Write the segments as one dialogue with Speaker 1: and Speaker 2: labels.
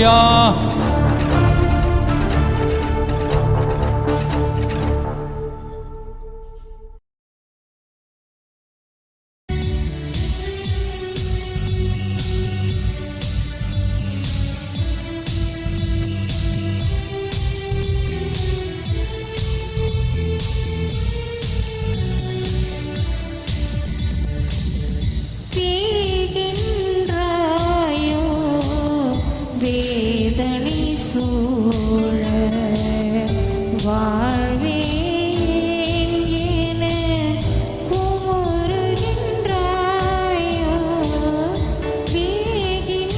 Speaker 1: அல்லேலூயா.
Speaker 2: வேதனை சூழ வாழ்வே என குமுறுகின்றாயோ, வீகின்றாயோ.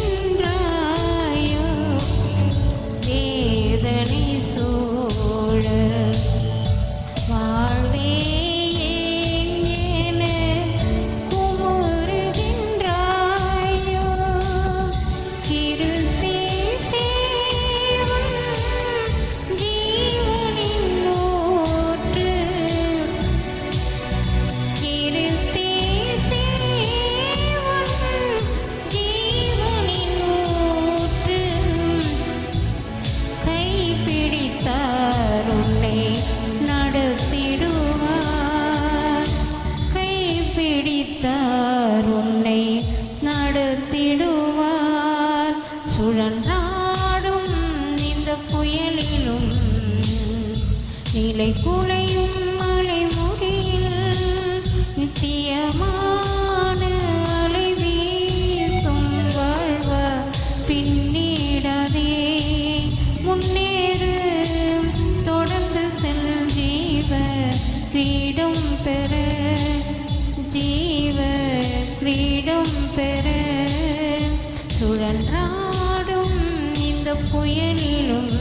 Speaker 2: வேதனை சூழ வாழ்வே என குமுறுகின்றாயோ. உன்னை நடத்திடுவார். சுழன்றாடும் இந்த புயலிலும் நிலை குலையும் மலை முடியில் நித்தியமான அலை வீசும் வாழ்வ பின்னிடாதே. முன்னேறு, தொடர்ந்து செல், ஜீவ கிரீடம் பெற, ஜீவ கிரீடம் பெற. சுழன்றாடும் இந்த புயலிலும்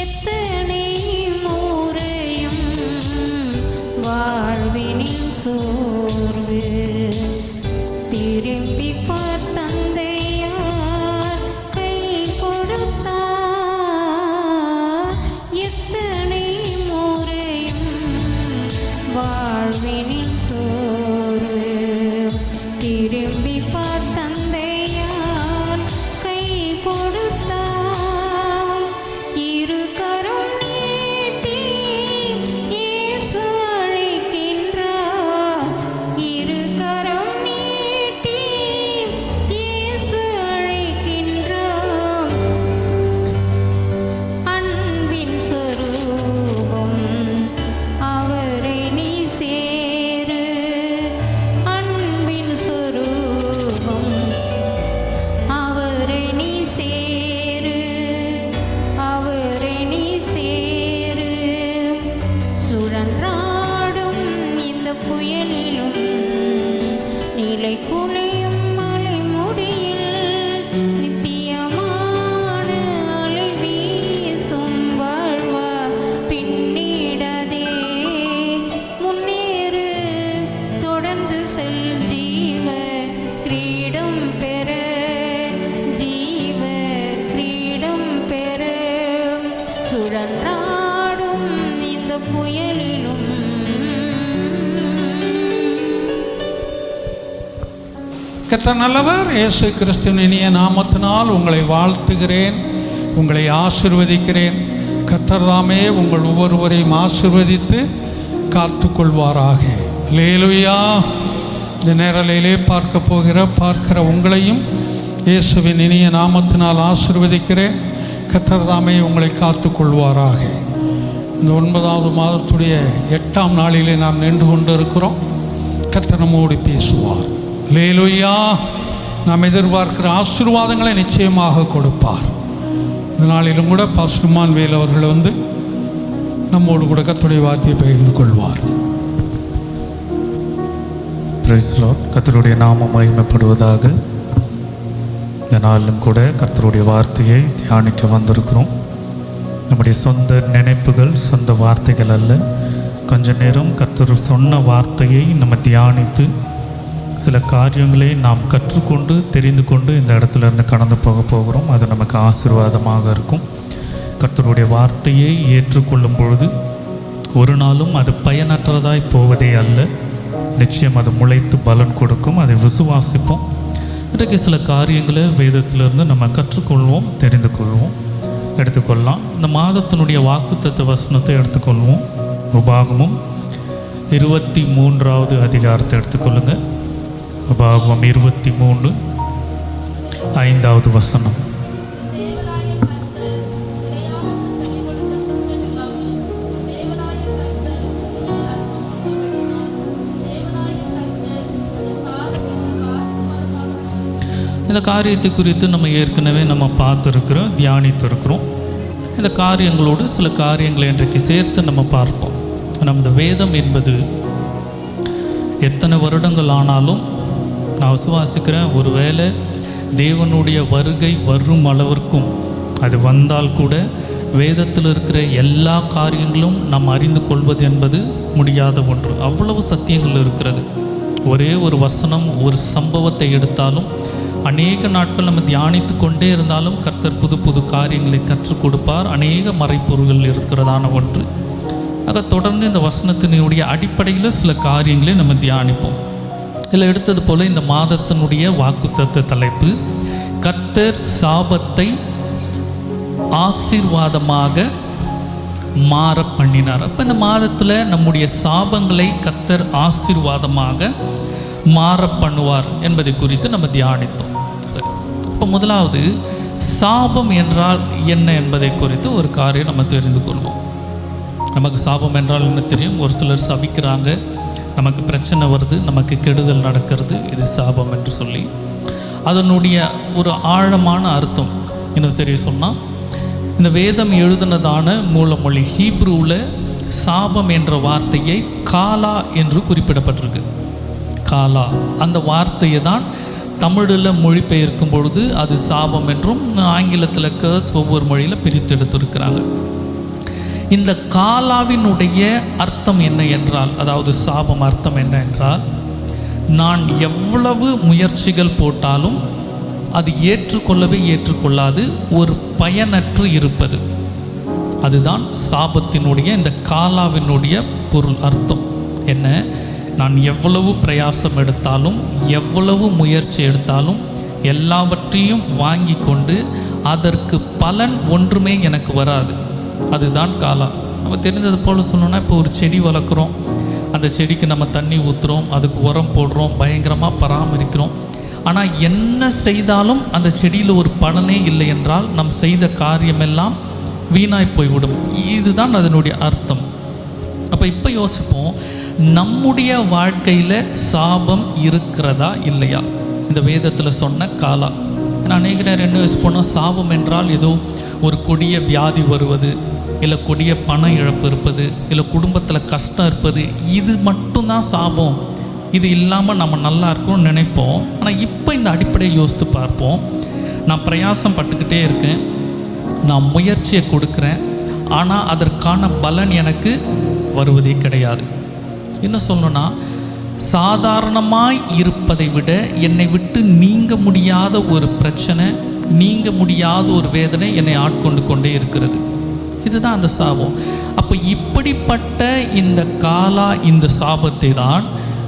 Speaker 2: எத்தனை முறையும் வாழ்வினில் சோர்வு திரும்பி பார், தந்தையார் கை கொடுத்தார். எத்தனை முறையும் வாழ்வினில் சோர்வு திரும்பி பார், தந்தையார் கை கொடுத்தார். இரு கரம் நீட்டி இயேசு அழைக்கின்றார். இரு கரம் நீட்டி இயேசு அழைக்கின்றார். அன்பின் சொரூபம் அவரை நீ சேரு. அன்பின் சொரூபம் அவரை நீ சேரு, அவரை நீ சேரு. சுழன்றாடும் இந்த புயலிலும் நிலை குலையும் மலை முடியில் நித்தியமான அலை வீசும் வாழ்வ பின்னிடாதே. முன்னேறு, தொடர்ந்து செல், ஜீவ கிரீடம் பெற, ஜீவ கிரீடம் பெற. சுழன்றாடும் இந்த புயலிலும்
Speaker 1: கர்த்தர் நல்லவர். இயேசு கிறிஸ்துவின் இனிய நாமத்தினால் உங்களை வாழ்த்துகிறேன், உங்களை ஆசீர்வதிக்கிறேன். கர்த்தர் தாமே உங்கள் ஒவ்வொருவரையும் ஆசீர்வதித்து காத்துக்கொள்வாராக. அல்லேலூயா. இந்த நேரலையிலே பார்க்கிற உங்களையும் இயேசுவின் இனிய நாமத்தினால் ஆசீர்வதிக்கிறேன். கர்த்தர் தாமே உங்களை காத்துக்கொள்வாராக. இந்த 9வது மாதத்துடைய 8ஆம் நாளிலே நாம் நின்று கொண்டு இருக்கிறோம். கர்த்தர் நம்மோடு பேசுவார். அல்லேலூயா. நாம் எதிர்பார்க்கிற ஆசீர்வாதங்களை நிச்சயமாக கொடுப்பார். இந்த நாளிலும் கூட பாஸ்டர் இம்மானுவேல் அவர்கள் வந்து நம்மோடு கூட கர்த்தருடைய வார்த்தையை பகிர்ந்து கொள்வார்.
Speaker 3: Praise Lord. கர்த்தருடைய நாமம் மகிமைப்படுவதாக. இந்த நாளிலும் கூட கர்த்தருடைய வார்த்தையை தியானிக்க வந்திருக்கிறோம். நம்முடைய சொந்த நினைப்புகள், சொந்த வார்த்தைகள் அல்ல. கொஞ்ச நேரம் கர்த்தர் சொன்ன வார்த்தையை நம்ம தியானித்து சில காரியங்களை நாம் கற்றுக்கொண்டு தெரிந்து கொண்டு இந்த இடத்துல இருந்து கடந்து போகிறோம். அது நமக்கு ஆசீர்வாதமாக இருக்கும். கர்த்தருடைய வார்த்தையை ஏற்றுக்கொள்ளும் பொழுது ஒரு நாளும் அது பயனற்றதாய் போவதே அல்ல. நிச்சயம் அது முளைத்து பலன் கொடுக்கும். அதை விசுவாசிப்போம். இன்றைக்கு சில காரியங்களை வேதத்திலிருந்து நம்ம கற்றுக்கொள்வோம், தெரிந்து கொள்வோம், எடுத்துக்கொள்ளலாம். இந்த மாதத்தினுடைய வாக்குத்தத்த வசனத்தை எடுத்துக்கொள்வோம். உபாகமம் 23வது அதிகாரத்தை எடுத்துக்கொள்ளுங்கள். உபாகமம் 23 5வது வசனம். இந்த காரியத்தை குறித்து நம்ம ஏற்கனவே பார்த்துருக்கிறோம், தியானித்திருக்கிறோம். இந்த காரியங்களோடு சில காரியங்களை இன்றைக்கு சேர்த்து நம்ம பார்ப்போம். நம்ம வேதம் என்பது எத்தனை வருடங்கள் ஆனாலும் நான் விசுவாசிக்கிறேன், ஒருவேளை தேவனுடைய வருகை வரும் அளவிற்கும் அது வந்தால் கூட வேதத்தில் இருக்கிற எல்லா காரியங்களும் நாம் அறிந்து கொள்வது என்பது முடியாத ஒன்று. அவ்வளவு சத்தியங்கள் இருக்கிறது. ஒரே ஒரு வசனம், ஒரு சம்பவத்தை எடுத்தாலும் அநேக நாட்கள் நம்ம தியானித்து கொண்டே இருந்தாலும் கர்த்தர் புது புது காரியங்களை கற்றுக் கொடுப்பார். அநேக மறைப்பொருள்கள் இருக்கிறதான ஒன்று. அதை தொடர்ந்து இந்த வசனத்தினுடைய அடிப்படையில் சில காரியங்களை நம்ம தியானிப்போம். இதில் எடுத்தது போல் இந்த மாதத்தினுடைய வாக்குத்தத்த தலைப்பு கர்த்தர் சாபத்தை ஆசீர்வாதமாக மாற பண்ணினார். அப்போ இந்த மாதத்தில் நம்முடைய சாபங்களை கர்த்தர் ஆசீர்வாதமாக மாற பண்ணுவார் என்பதை குறித்து நம்ம தியானித்தோம். சரி, இப்போ முதலாவது சாபம் என்றால் என்ன என்பதை குறித்து ஒரு காரியம் நம்ம தெரிந்து கொள்வோம். நமக்கு சாபம் என்றால் என்ன தெரியும். ஒரு சிலர் சபிக்கிறாங்க, நமக்கு பிரச்சனை வருது, நமக்கு கெடுதல் நடக்கிறது, இது சாபம் என்று சொல்லி. அதனுடைய ஒரு ஆழமான அர்த்தம் என்ன தெரிய சொன்னால், இந்த வேதம் எழுதினதான மூலமொழி ஹீப்ரூவில் சாபம் என்ற வார்த்தையை காலா என்று குறிப்பிடப்பட்டிருக்கு. காலா அந்த வார்த்தையை தான் தமிழில் மொழிபெயர்க்கும் பொழுது அது சாபம் என்றும், ஆங்கிலத்தில் கர்ஸ் ஒவ்வொரு மொழியில் பிரித்து எடுத்திருக்கிறாங்க. இந்த காலாவினுடைய அர்த்தம் என்ன என்றால், அதாவது சாபம் அர்த்தம் என்ன என்றால், நான் எவ்வளவு முயற்சிகள் போட்டாலும் அது ஏற்றுக்கொள்ளாது, ஒரு பயனற்று இருப்பது. அதுதான் சாபத்தினுடைய இந்த காலாவினுடைய பொருள் அர்த்தம் என்ன. நான் எவ்வளவு பிரயாசம் எடுத்தாலும் எவ்வளவு முயற்சி எடுத்தாலும் எல்லாவற்றையும் வாங்கி கொண்டு அதற்கு பலன் ஒன்றுமே எனக்கு வராது. அதுதான் காலா. நம்ம தெரிஞ்சது போல் சொன்னோன்னா, இப்போ ஒரு செடி வளர்க்குறோம், அந்த செடிக்கு நம்ம தண்ணி ஊற்றுறோம், அதுக்கு உரம் போடுறோம், பயங்கரமாக பராமரிக்கிறோம். ஆனால் என்ன செய்தாலும் அந்த செடியில் ஒரு பலனே இல்லை என்றால் நம் செய்த காரியமெல்லாம் வீணாய் போய்விடும். இதுதான் அதனுடைய அர்த்தம். அப்போ இப்போ யோசிப்போம், நம்முடைய வாழ்க்கையில் சாபம் இருக்கிறதா இல்லையா? இந்த வேதத்தில் சொன்ன காலா. நான் அநேகர் என்ன யோசிப்போனால், சாபம் என்றால் ஏதோ ஒரு கொடிய வியாதி வருவது, இல்லை கொடிய பண இழப்பு இருப்பது, இல்லை குடும்பத்தில் கஷ்டம் இருப்பது, இது மட்டும்தான் சாபம். இது இல்லாமல் நம்ம நல்லா இருக்கணும்னு நினைப்போம். ஆனால் இப்போ இந்த அடிப்படையை யோசித்து பார்ப்போம். நான் பிரயாசம் பட்டுக்கிட்டே இருக்கேன், நான் முயற்சியை கொடுக்குறேன், ஆனால் அதற்கான பலன் எனக்கு வருவதே கிடையாது. என்ன சொல்லணும்னா, சாதாரணமாய் இருப்பதை விட என்னை விட்டு நீங்க முடியாத ஒரு பிரச்சனை, நீங்க முடியாத ஒரு வேதனை என்னை ஆட்கொண்டு கொண்டே இருக்கிறது. இதுதான் அந்த சாபம். அப்போ இப்படிப்பட்ட இந்த காலா, இந்த சாபத்தை தான்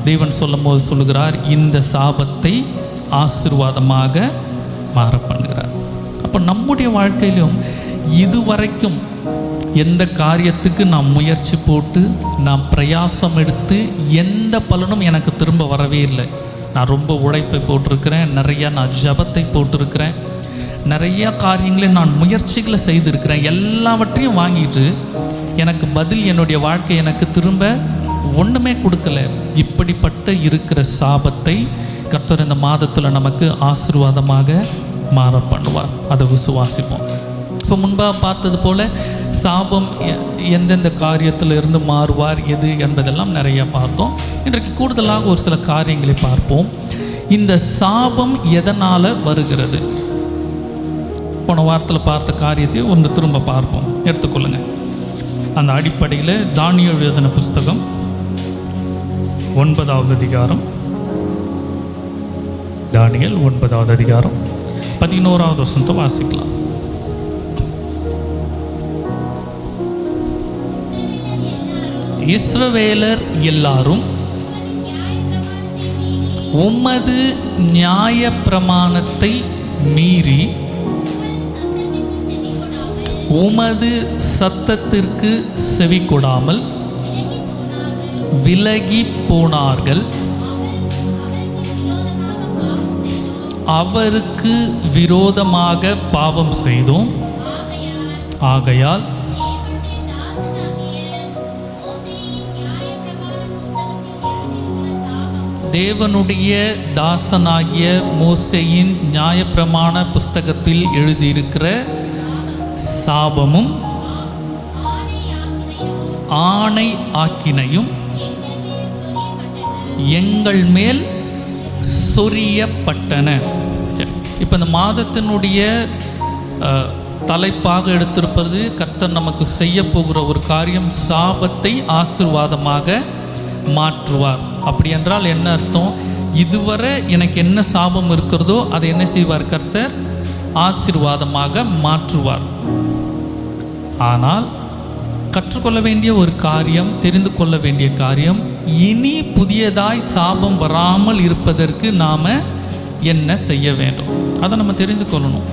Speaker 3: தேவன் சொல்லும் போது சொல்லுகிறார், இந்த சாபத்தை ஆசீர்வாதமாக மாற பண்ணுகிறார். அப்போ நம்முடைய வாழ்க்கையிலும் இதுவரைக்கும் எந்த காரியத்துக்கு நான் முயற்சி போட்டு நான் பிரயாசம் எடுத்து எந்த பலனும் எனக்கு திரும்ப வரவே இல்லை. நான் ரொம்ப உழைப்பை போட்டிருக்கிறேன், நிறையா நான் ஜபத்தை போட்டிருக்கிறேன், நிறைய காரியங்களை நான் முயற்சிகளை செய்திருக்கிறேன், எல்லாவற்றையும் வாங்கிட்டு எனக்கு பதில் என்னுடைய வாழ்க்கை எனக்கு திரும்ப ஒன்றுமே கொடுக்கல. இப்படிப்பட்ட இருக்கிற சாபத்தை கர்த்தர் இந்த மாதத்தில் நமக்கு ஆசீர்வாதமாக மாற பண்ணுவார். அதை விசுவாசிப்போம். இப்போ முன்பாக பார்த்தது போல் சாபம் எந்தெந்த காரியத்தில் இருந்து மாறுவார் எது என்பதெல்லாம் நிறைய பார்த்தோம். இன்றைக்கு கூடுதலாக ஒரு சில காரியங்களை பார்ப்போம். இந்த சாபம் எதனால் வருகிறது? போன வாரத்தில் பார்த்த காரியத்தை ஒன்று திரும்ப பார்ப்போம், எடுத்துக்கொள்ளுங்க. அந்த அடிப்படையில் தானியேல் எழுதின புஸ்தகம் 9வது அதிகாரம் தானியேல் 9வது அதிகாரம் 11வது வசனத்தை வாசிக்கலாம். இஸ்ரவேலர் எல்லாரும் உமது நியாய பிரமாணத்தை மீறி உமது சத்தத்திற்கு செவி கொடாமல் விலகி போனார்கள். அவருக்கு விரோதமாக பாவம் செய்தோம். ஆகையால் தேவனுடைய தாசனாகிய மோசேயின் நியாயப்பிரமாண புஸ்தகத்தில் எழுதியிருக்கிற சாபமும் ஆணை ஆக்கினையும் எங்கள் மேல் சொரியப்பட்டன. இப்போ இந்த மாதத்தினுடைய தலைப்பாக எடுத்திருப்பது கர்த்தர் நமக்கு செய்ய போகிற ஒரு காரியம், சாபத்தை ஆசீர்வாதமாக மாற்றுவார். அப்படி என்றால் என்ன அர்த்தம்? இதுவரை எனக்கு என்ன சாபம் இருக்கிறதோ அதை என்ன செய்வார்? கர்த்தர் ஆசீர்வாதமாக மாற்றுவார். ஆனால் கற்றுக்கொள்ள வேண்டிய ஒரு காரியம், தெரிந்து கொள்ள வேண்டிய காரியம், இனி புதியதாய் சாபம் வராமல் இருப்பதற்கு நாம் என்ன செய்ய வேண்டும், அதை நம்ம தெரிந்து கொள்ளணும்.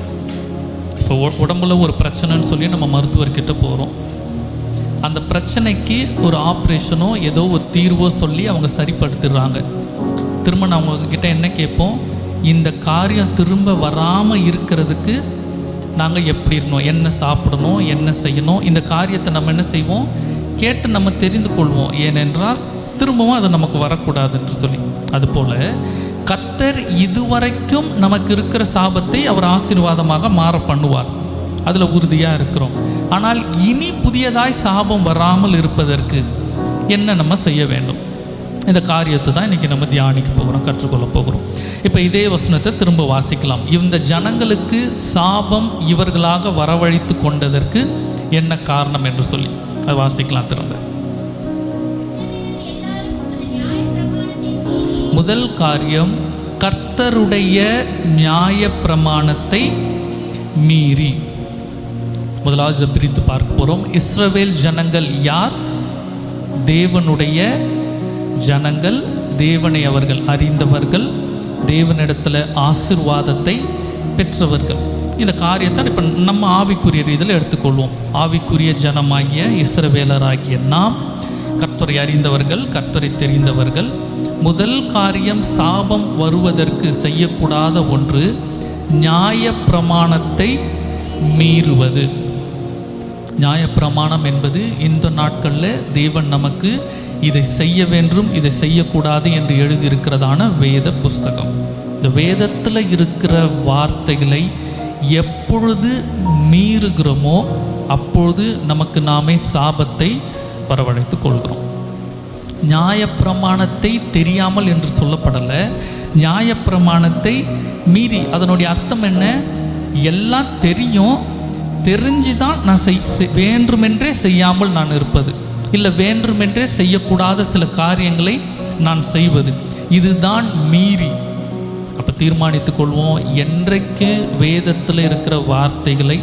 Speaker 3: இப்போ உடம்புல ஒரு பிரச்சனைன்னு சொல்லி நம்ம மருத்துவர்கிட்ட போகிறோம். அந்த பிரச்சனைக்கு ஒரு ஆப்ரேஷனோ ஏதோ ஒரு தீர்வோ சொல்லி அவங்க சரிப்படுத்திடுறாங்க. திரும்ப நான் அவங்கக்கிட்ட என்ன கேட்போம்? இந்த காரியம் திரும்ப வராமல் இருக்கிறதுக்கு நாங்கள் எப்படி இருக்கணும், என்ன சாப்பிடணும், என்ன செய்யணும், இந்த காரியத்தை நம்ம என்ன செய்வோம்? கேட்டு நம்ம தெரிந்து கொள்வோம். ஏனென்றால் திரும்பவும் அது நமக்கு வரக்கூடாது என்று சொல்லி. அதுபோல் கர்த்தர் இதுவரைக்கும் நமக்கு இருக்கிற சாபத்தை அவர் ஆசீர்வாதமாக மாற பண்ணுவார். அதில் உறுதியாக இருக்கிறோம். ஆனால் இனி புதியதாய் சாபம் வராமல் இருப்பதற்கு என்ன நம்ம செய்ய வேண்டும்? இந்த காரியத்தை தான் இன்றைக்கி நம்ம தியானிக்க போகிறோம், கற்றுக்கொள்ள போகிறோம். இப்போ இதே வசனத்தை திரும்ப வாசிக்கலாம். இந்த ஜனங்களுக்கு சாபம் இவர்களாக வரவழைத்து கொண்டதற்கு என்ன காரணம் என்று சொல்லி அதை வாசிக்கலாம் திரும்ப. முதல் காரியம், கர்த்தருடைய நியாய பிரமாணத்தை மீறி. முதலாவது இதை பிரித்து பார்க்க போகிறோம். இஸ்ரவேல் ஜனங்கள் யார்? தேவனுடைய ஜனங்கள், தேவனை அவர்கள் அறிந்தவர்கள், தேவனிடத்தில் ஆசீர்வாதத்தை பெற்றவர்கள். இந்த காரியத்தை இப்போ நம்ம ஆவிக்குரிய ரீதியில் எடுத்துக்கொள்வோம். ஆவிக்குரிய ஜனமாகிய இஸ்ரவேலராகிய நாம் கர்த்தரை அறிந்தவர்கள், கர்த்தரை தெரிந்தவர்கள். முதல் காரியம், சாபம் வருவதற்கு செய்யக்கூடாத ஒன்று நியாய பிரமாணத்தை மீறுவது. நியாயப்பிரமாணம் என்பது இந்த நாட்களில் தேவன் நமக்கு இதை செய்ய வேண்டும், இதை செய்யக்கூடாது என்று எழுதியிருக்கிறதான வேத புஸ்தகம். இந்த வேதத்தில் இருக்கிற வார்த்தைகளை எப்பொழுது மீறுகிறோமோ அப்பொழுது நமக்கு நாமே சாபத்தை வரவழைத்து கொள்கிறோம். நியாயப்பிரமாணத்தை தெரியாமல் என்று சொல்லப்படலை, நியாயப்பிரமாணத்தை மீறி. அதனுடைய அர்த்தம் என்ன? எல்லாம் தெரியும், தெரிஞ்சு தான் நான் வேண்டுமென்றே செய்யாமல் நான் இருப்பது, இல்லை வேண்டுமென்றே செய்யக்கூடாத சில காரியங்களை நான் செய்வது, இதுதான் மீறி. அப்போ தீர்மானித்து கொள்வோம், என்றைக்கு வேதத்தில் இருக்கிற வார்த்தைகளை,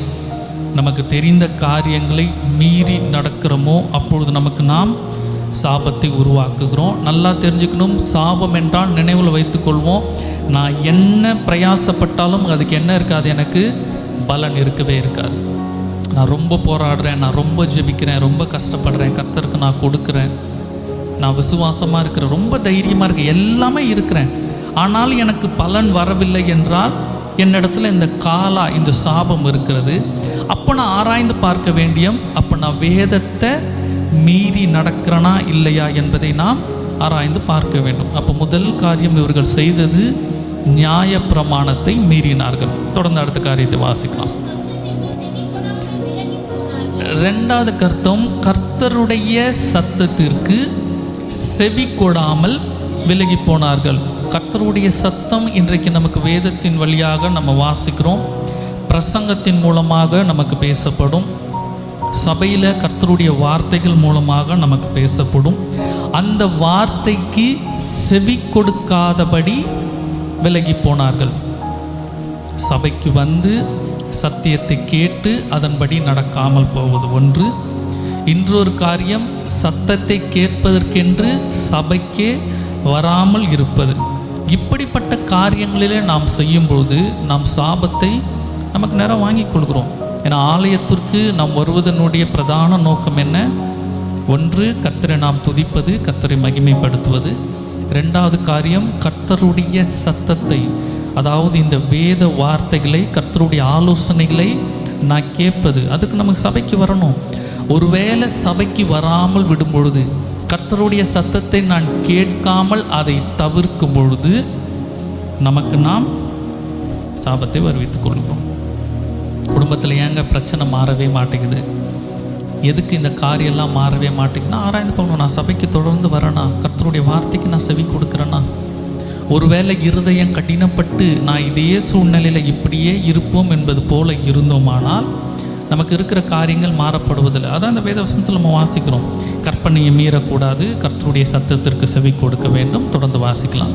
Speaker 3: நமக்கு தெரிந்த காரியங்களை மீறி நடக்கிறோமோ அப்பொழுது நமக்கு நாம் சாபத்தை உருவாக்குகிறோம். நல்லா தெரிஞ்சுக்கணும், சாபம் என்றால் நினைவில் வைத்துக்கொள்வோம், நான் என்ன பிரயாசப்பட்டாலும் அதுக்கு என்ன இருக்காது? எனக்கு பலன் இருக்கவே இருக்காது. நான் ரொம்ப போராடுறேன், நான் ரொம்ப ஜெபிக்கிறேன், ரொம்ப கஷ்டப்படுறேன், கர்த்தருக்கு நான் கொடுக்குறேன், நான் விசுவாசமாக இருக்கிறேன், ரொம்ப தைரியமாக இருக்கேன், எல்லாமே இருக்கிறேன், ஆனால் எனக்கு பலன் வரவில்லை என்றால் என்னிடத்துல இந்த இந்த சாபம் இருக்கிறது. அப்போ நான் ஆராய்ந்து பார்க்க வேண்டியும், அப்போ நான் வேதத்தை மீறி நடக்கிறனா இல்லையா என்பதை நாம் ஆராய்ந்து பார்க்க வேண்டும். அப்போ முதல் காரியம் இவர்கள் செய்தது நியாய பிரமாணத்தை மீறினார்கள். தொடர்ந்து அடுத்த காரியத்தை வாசிக்கலாம். ரெண்டாவது கர்த்தம், கர்த்தருடைய சத்தத்திற்கு செவி கொடாமல் விலகி போனார்கள். கர்த்தருடைய சத்தம் இன்றைக்கு நமக்கு வேதத்தின் வழியாக நம்ம வாசிக்கிறோம், பிரசங்கத்தின் மூலமாக நமக்கு பேசப்படும், சபையில் கர்த்தருடைய வார்த்தைகள் மூலமாக நமக்கு பேசப்படும். அந்த வார்த்தைக்கு செவி கொடுக்காதபடி விலகி போனார்கள். சபைக்கு வந்து சத்தியத்தை கேட்டு அதன்படி நடக்காமல் போவது ஒன்று. இன்னொரு காரியம், சத்தத்தை கேட்பதற்கென்று சபைக்கே வராமல் இருப்பது. இப்படிப்பட்ட காரியங்களிலே நாம் செய்யும்போது நாம் சாபத்தை நமக்கு நேரம் வாங்கி கொள்கிறோம். ஏன்னா ஆலயத்திற்கு நாம் வருவதனுடைய பிரதான நோக்கம் என்ன? ஒன்று, கர்த்தரை நாம் துதிப்பது, கர்த்தரை மகிமைப்படுத்துவது. ரெண்டாவது காரியம், கர்த்தருடைய சத்தத்தை, அதாவது இந்த வேத வார்த்தைகளை, கர்த்தருடைய ஆலோசனைகளை நான் கேட்பது. அதுக்கு நமக்கு சபைக்கு வரணும். ஒருவேளை சபைக்கு வராமல் விடும் பொழுது, கர்த்தருடைய சத்தத்தை நான் கேட்காமல் அதை தவிர்க்கும் பொழுது நமக்கு நாம் சாபத்தை வருவித்துக் கொள்கிறோம். குடும்பத்தில் ஏங்க பிரச்சனை மாறவே மாட்டேங்குது? எதுக்கு இந்த காரியெல்லாம் மாறவே மாட்டேங்குதுன்னா ஆராய்ந்து போகணும். நான் சபைக்கு தொடர்ந்து வரேனா? கர்த்தருடைய வார்த்தைக்கு நான் செவி கொடுக்குறேன்னா? ஒருவேளை இருதயம் கடினப்பட்டு நான் இதே சூழ்நிலையில் இப்படியே இருப்போம் என்பது போல இருந்தோமானால் நமக்கு இருக்கிற காரியங்கள் மாறப்படுவதில்லை. அதான் இந்த வேதவசனத்தில் நம்ம வாசிக்கிறோம், கற்பனையை மீறக்கூடாது, கர்த்தருடைய சத்தத்திற்கு செவி கொடுக்க வேண்டும். தொடர்ந்து வாசிக்கலாம்.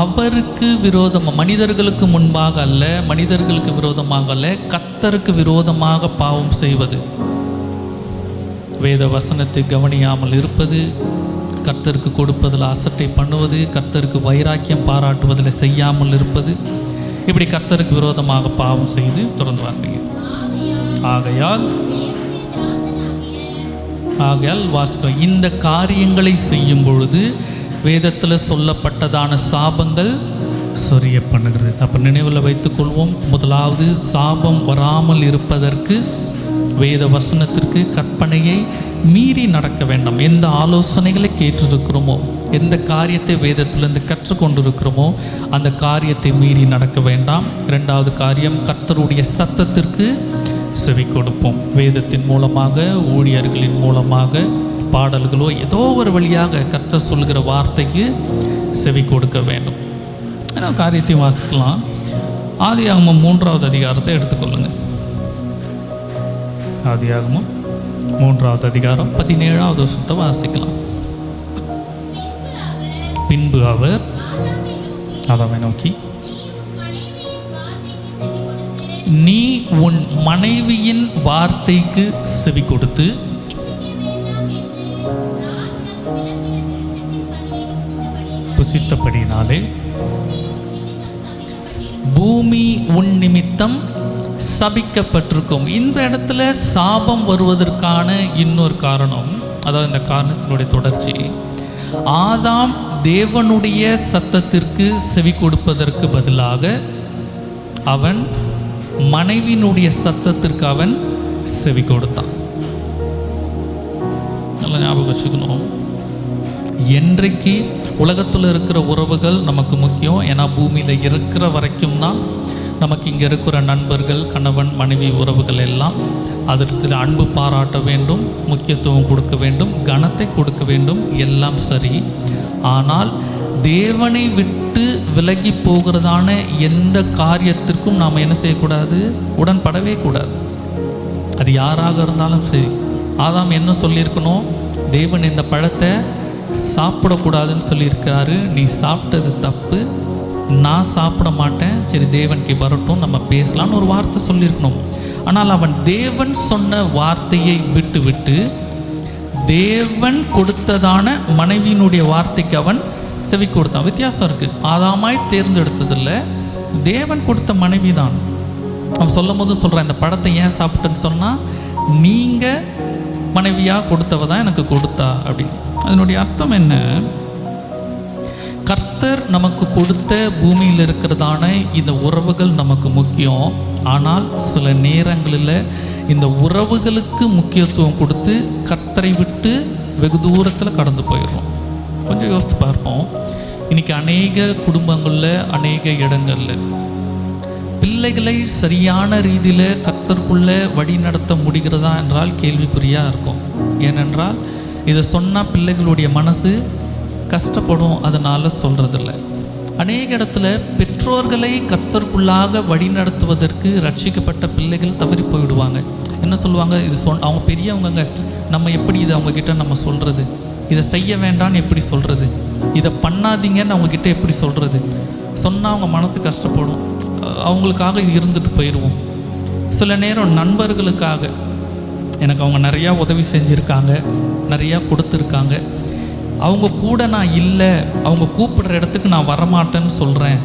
Speaker 3: அவருக்கு விரோதமாக, மனிதர்களுக்கு முன்பாக அல்ல, மனிதர்களுக்கு விரோதமாக அல்ல, கர்த்தருக்கு விரோதமாக பாவம் செய்வது, வேத வசனத்தை கவனியாமல் இருப்பது, கர்த்தருக்கு கொடுப்பதில் அசட்டை பண்ணுவது, கர்த்தருக்கு வைராக்கியம் பாராட்டுவதில் செய்யாமல் இருப்பது, இப்படி கர்த்தருக்கு விரோதமாக பாவம் செய்து. தொடர்ந்து வாசிங்க. ஆகையால் வாசிக்கிறோம், இந்த காரியங்களை செய்யும் பொழுது வேதத்தில் சொல்லப்பட்டதான சாபங்கள் சொரிய பண்ணுகிறது. அப்போ நினைவில் வைத்துக்கொள்வோம். முதலாவது, சாபம் வராமல் இருப்பதற்கு வேத வசனத்திற்கு, கற்பனையை மீறி நடக்க வேண்டாம். எந்த ஆலோசனைகளை கேட்டிருக்கிறோமோ, எந்த காரியத்தை வேதத்திலிருந்து கற்றுக்கொண்டிருக்கிறோமோ அந்த காரியத்தை மீறி நடக்க வேண்டாம். இரண்டாவது காரியம், கர்த்தருடைய சத்தத்திற்கு செவி கொடுப்போம். வேதத்தின் மூலமாக, ஊழியர்களின் மூலமாக, பாடல்களோ ஏதோ ஒரு வழியாக கர்த்தர் சொல்கிற வார்த்தைக்கு செவி கொடுக்க வேண்டும். ஏன்னா காரியத்தையும் வாசிக்கலாம். ஆதியாகமம் 3வது அதிகாரத்தை எடுத்துக்கொள்ளுங்கள். ஆதியாகமம் 3வது அதிகாரம் 17வது வசனத்தை வாசிக்கலாம். பின்பு அவர் ஆதாமை நோக்கி, நீ உன் மனைவியின் வார்த்தைக்கு செவி கொடுத்து புசித்தபடினாலே பூமி உன் நிமித்தம் சபிக்கப்பட்டிருக்கும். இந்த இடத்துல சாபம் வருவதற்கான இன்னொரு காரணம், அதாவது இந்த காரணத்தினுடைய தொடர்ச்சி, ஆதாம் தேவனுடைய சத்தத்திற்கு செவி கொடுப்பதற்கு பதிலாக அவன் மனைவியினுடைய சத்தத்திற்கு அவன் செவி கொடுத்தான். நல்லா ஞாபகம் வச்சுக்கணும். என்றைக்கு உலகத்தில் இருக்கிற உறவுகள் நமக்கு முக்கியம், ஏன்னா பூமியில் இருக்கிற வரைக்கும் தான் நமக்கு இங்கே இருக்கிற நண்பர்கள், கணவன் மனைவி உறவுகள் எல்லாம் அதற்கு அன்பு பாராட்ட வேண்டும், முக்கியத்துவம் கொடுக்க வேண்டும், கனத்தை கொடுக்க வேண்டும், எல்லாம் சரி. ஆனால் தேவனை விட்டு விலகி போகிறதான எந்த காரியத்திற்கும் நாம் என்ன செய்யக்கூடாது? உடன்படவே கூடாது. அது யாராக இருந்தாலும் சரி. ஆதாம் என்ன சொல்லியிருக்கணும்? தேவன் இந்த பழத்தை சாப்பிடக்கூடாதுன்னு சொல்லியிருக்கிறாரு, நீ சாப்பிட்டது தப்பு, நான் சாப்பிட மாட்டேன், சரி தேவனுக்கு வரட்டும், நம்ம பேசலான்னு ஒரு வார்த்தை சொல்லியிருக்கணும். ஆனால் அவன் தேவன் சொன்ன வார்த்தையை விட்டு விட்டு தேவன் கொடுத்ததான மனைவியினுடைய வார்த்தைக்கு அவன் செவி கொடுத்தான். வித்தியாசம் இருக்குது. ஆதாமாய் தேர்ந்தெடுத்ததில்லை, தேவன் கொடுத்த மனைவி தான். அவன் சொல்லும் போது சொல்கிறான், இந்த பழத்தை ஏன் சாப்பிட்டுன்னு சொன்னால், நீங்கள் மனைவியாக கொடுத்தவ தான் எனக்கு கொடுத்தா அப்படின்னு. அதனுடைய அர்த்தம் என்ன? கர்த்தர் நமக்கு கொடுத்த பூமியில் இருக்கிறதான இந்த உறவுகள் நமக்கு முக்கியம். ஆனால் சில நேரங்களில் இந்த உறவுகளுக்கு முக்கியத்துவம் கொடுத்து கர்த்தரை விட்டு வெகு தூரத்தில் கடந்து போயிடுறோம். கொஞ்சம் யோசித்து பார்ப்போம். இன்றைக்கி அநேக குடும்பங்களில், அநேக இடங்களில் பிள்ளைகளை சரியான ரீதியில் கர்த்தருக்குள்ளே வழி நடத்த முடிகிறதா என்றால் கேள்விக்குறியாக இருக்கும். ஏனென்றால் இதை சொன்னால் பிள்ளைகளுடைய மனசு கஷ்டப்படும், அதனால் சொல்கிறதில்ல. அநேக இடத்துல பெற்றோர்களை கர்த்தருக்குள்ளாக வழி நடத்துவதற்கு ரட்சிக்கப்பட்ட பிள்ளைகள் தவறி போயிடுவாங்க. என்ன சொல்லுவாங்க? இது அவங்க பெரியவங்க, நம்ம எப்படி இதை அவங்கக்கிட்ட நம்ம சொல்கிறது? இதை செய்ய வேண்டாம்னு எப்படி சொல்கிறது, இதை பண்ணாதீங்கன்னு அவங்கக்கிட்ட எப்படி சொல்கிறது. சொன்னால் அவங்க மனசு கஷ்டப்படும், அவங்களுக்காக இது இருந்துட்டு போயிடுவோம். சில நேரம் நண்பர்களுக்காக எனக்கு அவங்க நிறையா உதவி செஞ்சுருக்காங்க, நிறையா கொடுத்துருக்காங்க, அவங்க கூட நான் இல்லை, அவங்க கூப்பிடுற இடத்துக்கு நான் வரமாட்டேன்னு சொல்கிறேன்,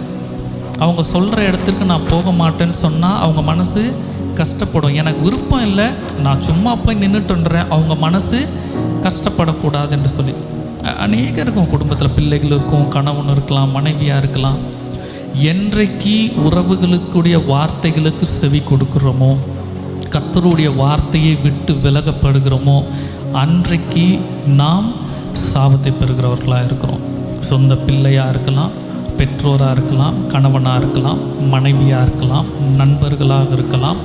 Speaker 3: அவங்க சொல்கிற இடத்துக்கு நான் போக மாட்டேன்னு சொன்னால் அவங்க மனசு கஷ்டப்படும். எனக்கு விருப்பம் இல்லை, நான் சும்மா போய் நின்றுட்டுன்றேன், அவங்க மனசு கஷ்டப்படக்கூடாது என்று சொல்லி அநேகம் இருக்கும். குடும்பத்தில் பிள்ளைகள் இருக்கும், கணவன் இருக்கலாம், மனைவியாக இருக்கலாம். என்றைக்கு உறவுகளுக்குடைய வார்த்தைகளுக்கு செவி கொடுக்குறோமோ, கர்த்தருடைய வார்த்தையை விட்டு விலகப்படுகிறோமோ, அன்றைக்கு நாம் சாபத்தை பெறுகிறவர்களாக இருக்கிறோம். சொந்த பிள்ளையாக இருக்கலாம், பெற்றோராக இருக்கலாம், கணவனாக இருக்கலாம், மனைவியாக இருக்கலாம், நண்பர்களாக இருக்கலாம்,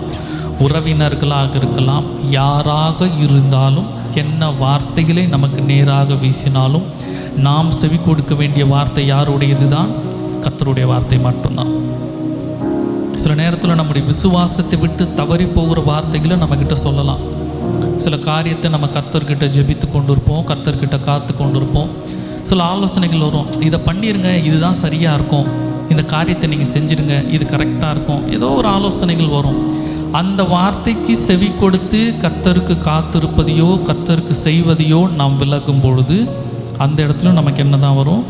Speaker 3: உறவினர்களாக இருக்கலாம். யாராக இருந்தாலும், என்ன வார்த்தைகளை நமக்கு நேராக வீசினாலும், நாம் செவி கொடுக்க வேண்டிய வார்த்தை யாருடையது தான்? கர்த்தருடைய வார்த்தை மட்டும்தான். சில நேரத்தில் நம்முடைய விசுவாசத்தை விட்டு தவறி போகிற வார்த்தைகளை நம்மக்கிட்ட சொல்லலாம். சில காரியத்தை நம்ம கர்த்தர்கிட்ட ஜெபித்து கொண்டு இருப்போம், கர்த்தர்கிட்ட காத்து கொண்டு இருப்போம். சில ஆலோசனைகள் வரும், இதை பண்ணிடுங்க, இதுதான் சரியாக இருக்கும், இந்த காரியத்தை நீங்கள் செஞ்சிடுங்க, இது கரெக்டாக இருக்கும், ஏதோ ஒரு ஆலோசனைகள் வரும். அந்த வார்த்தைக்கு செவி கொடுத்து கர்த்தருக்கு காத்திருப்பதையோ கர்த்தருக்கு செய்வதையோ நாம் விலகும் பொழுது அந்த இடத்துல நமக்கு என்ன தான் வரும்?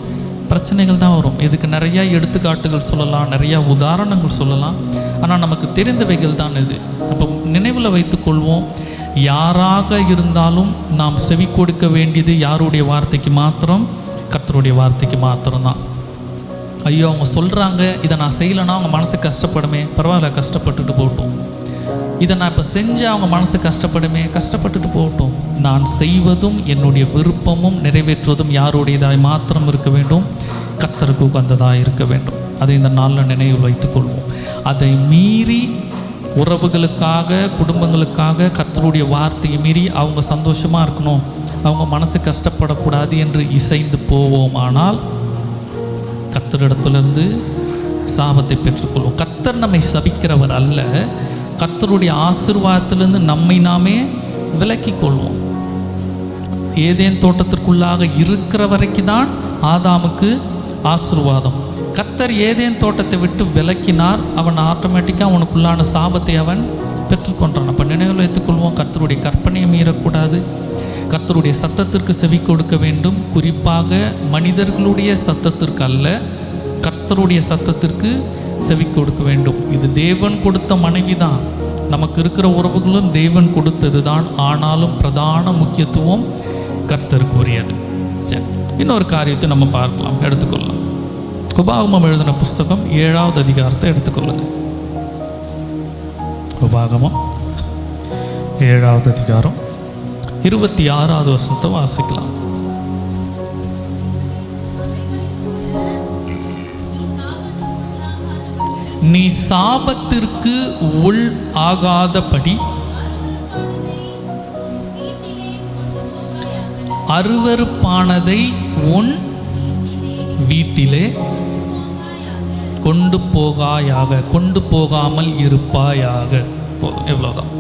Speaker 3: பிரச்சனைகள் தான் வரும். இதுக்கு நிறையா எடுத்துக்காட்டுகள் சொல்லலாம், நிறையா உதாரணங்கள் சொல்லலாம். ஆனால் நமக்கு தெரிந்தவைகள் தான் இது. அப்போ நினைவில் வைத்துக்கொள்வோம், யாராக இருந்தாலும் நாம் செவி கொடுக்க வேண்டியது யாருடைய வார்த்தைக்கு மாத்திரம்? கர்த்தருடைய வார்த்தைக்கு மாத்திரம்தான். ஐயோ அவங்க சொல்கிறாங்க, இதை நான் செய்யலைன்னா அவங்க மனசு கஷ்டப்படுமே, பரவாயில்ல கஷ்டப்பட்டுட்டு போகட்டும். இதை நான் இப்போ செஞ்சு அவங்க மனசு கஷ்டப்படுமே, கஷ்டப்பட்டுட்டு போகட்டும். நான் செய்வதும் என்னுடைய விருப்பமும் நிறைவேற்றுவதும் யாருடையதாய் மாத்திரம் இருக்க வேண்டும்? கர்த்தருக்கு உகந்ததாக இருக்க வேண்டும். அதை இந்த நாளில் நினைவில் வைத்துக்கொள்வோம். அதை மீறி உறவுகளுக்காக, குடும்பங்களுக்காக கர்த்தருடைய வார்த்தையை மீறி அவங்க சந்தோஷமாக இருக்கணும், அவங்க மனசு கஷ்டப்படக்கூடாது என்று இசைந்து போவோமானால் கர்த்தரிடத்திலிருந்து சாபத்தை பெற்றுக்கொள்வோம். கர்த்தர் நம்மை சபிக்கிறவர் அல்ல, கர்த்தருடைய ஆசீர்வாதத்திலிருந்து நம்மை நாமே விலக்கிக் கொள்வோம். ஏதேன் தோட்டத்திற்குள்ளாக இருக்கிற வரைக்கும் தான் ஆதாமுக்கு ஆசீர்வாதம். கர்த்தர் ஏதேன் தோட்டத்தை விட்டு விலக்கினார், அவன் ஆட்டோமேட்டிக்காக அவனுக்குள்ளான சாபத்தை அவன் பெற்றுக்கொண்டான். அப்போ நினைவில் வைத்துக்கொள்வோம், கர்த்தருடைய கற்பனையை மீறக்கூடாது, கர்த்தருடைய சத்தத்திற்கு செவி கொடுக்க வேண்டும். குறிப்பாக மனிதர்களுடைய சத்தத்திற்கு அல்ல, கர்த்தருடைய சத்தத்திற்கு செவி கொடுக்க வேண்டும். இது தேவன் கொடுத்த மனைவி தான், நமக்கு இருக்கிற உறவுகளும் தேவன் கொடுத்தது தான். ஆனாலும் பிரதான முக்கியத்துவம் கர்த்தருக்கு உரியது. சரி, இன்னொரு காரியத்தை நம்ம பார்க்கலாம், எடுத்துக்கொள்ளலாம். உபாகமம் எழுதின புஸ்தகம் 7வது அதிகாரத்தை எடுத்துக்கொள்ளுங்க. உபாகமம் 7வது அதிகாரம் 26வது வசனத்தை வாசிக்கலாம். நீ சாபத்திற்கு உள் ஆகாதபடி அருவருப்பானதை உன் வீட்டிலே கொண்டு போகாயாக, கொண்டு போகாமல் இருப்பாயாக. எவ்வளோதான்.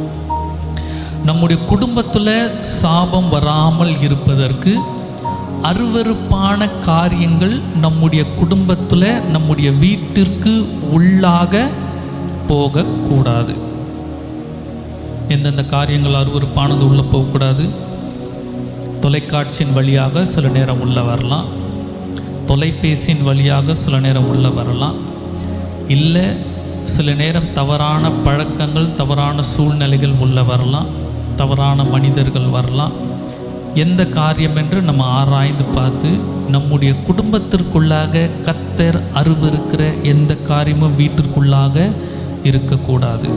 Speaker 3: நம்முடைய குடும்பத்தில் சாபம் வராமல் இருப்பதற்கு அருவருப்பான காரியங்கள் நம்முடைய குடும்பத்தில், நம்முடைய வீட்டிற்கு உள்ளாக போகக்கூடாது. எந்தெந்த காரியங்கள் அருவருப்பானது உள்ளே போகக்கூடாது? தொலைக்காட்சியின் வழியாக சில நேரம் உள்ளே வரலாம், தொலைபேசியின் வழியாக சில நேரம் உள்ளே வரலாம், இல்லை சில நேரம் தவறான பழக்கங்கள், தவறான சூழ்நிலைகள் உள்ளே வரலாம், தவறான மனிதர்கள் வரலாம். எந்த காரியம் என்று நம்ம ஆராய்ந்து பார்த்து நம்முடைய குடும்பத்திற்குள்ளாக கர்த்தர் அருவருக்கிற எந்த காரியமும் வீட்டிற்குள்ளாக இருக்கக்கூடாது.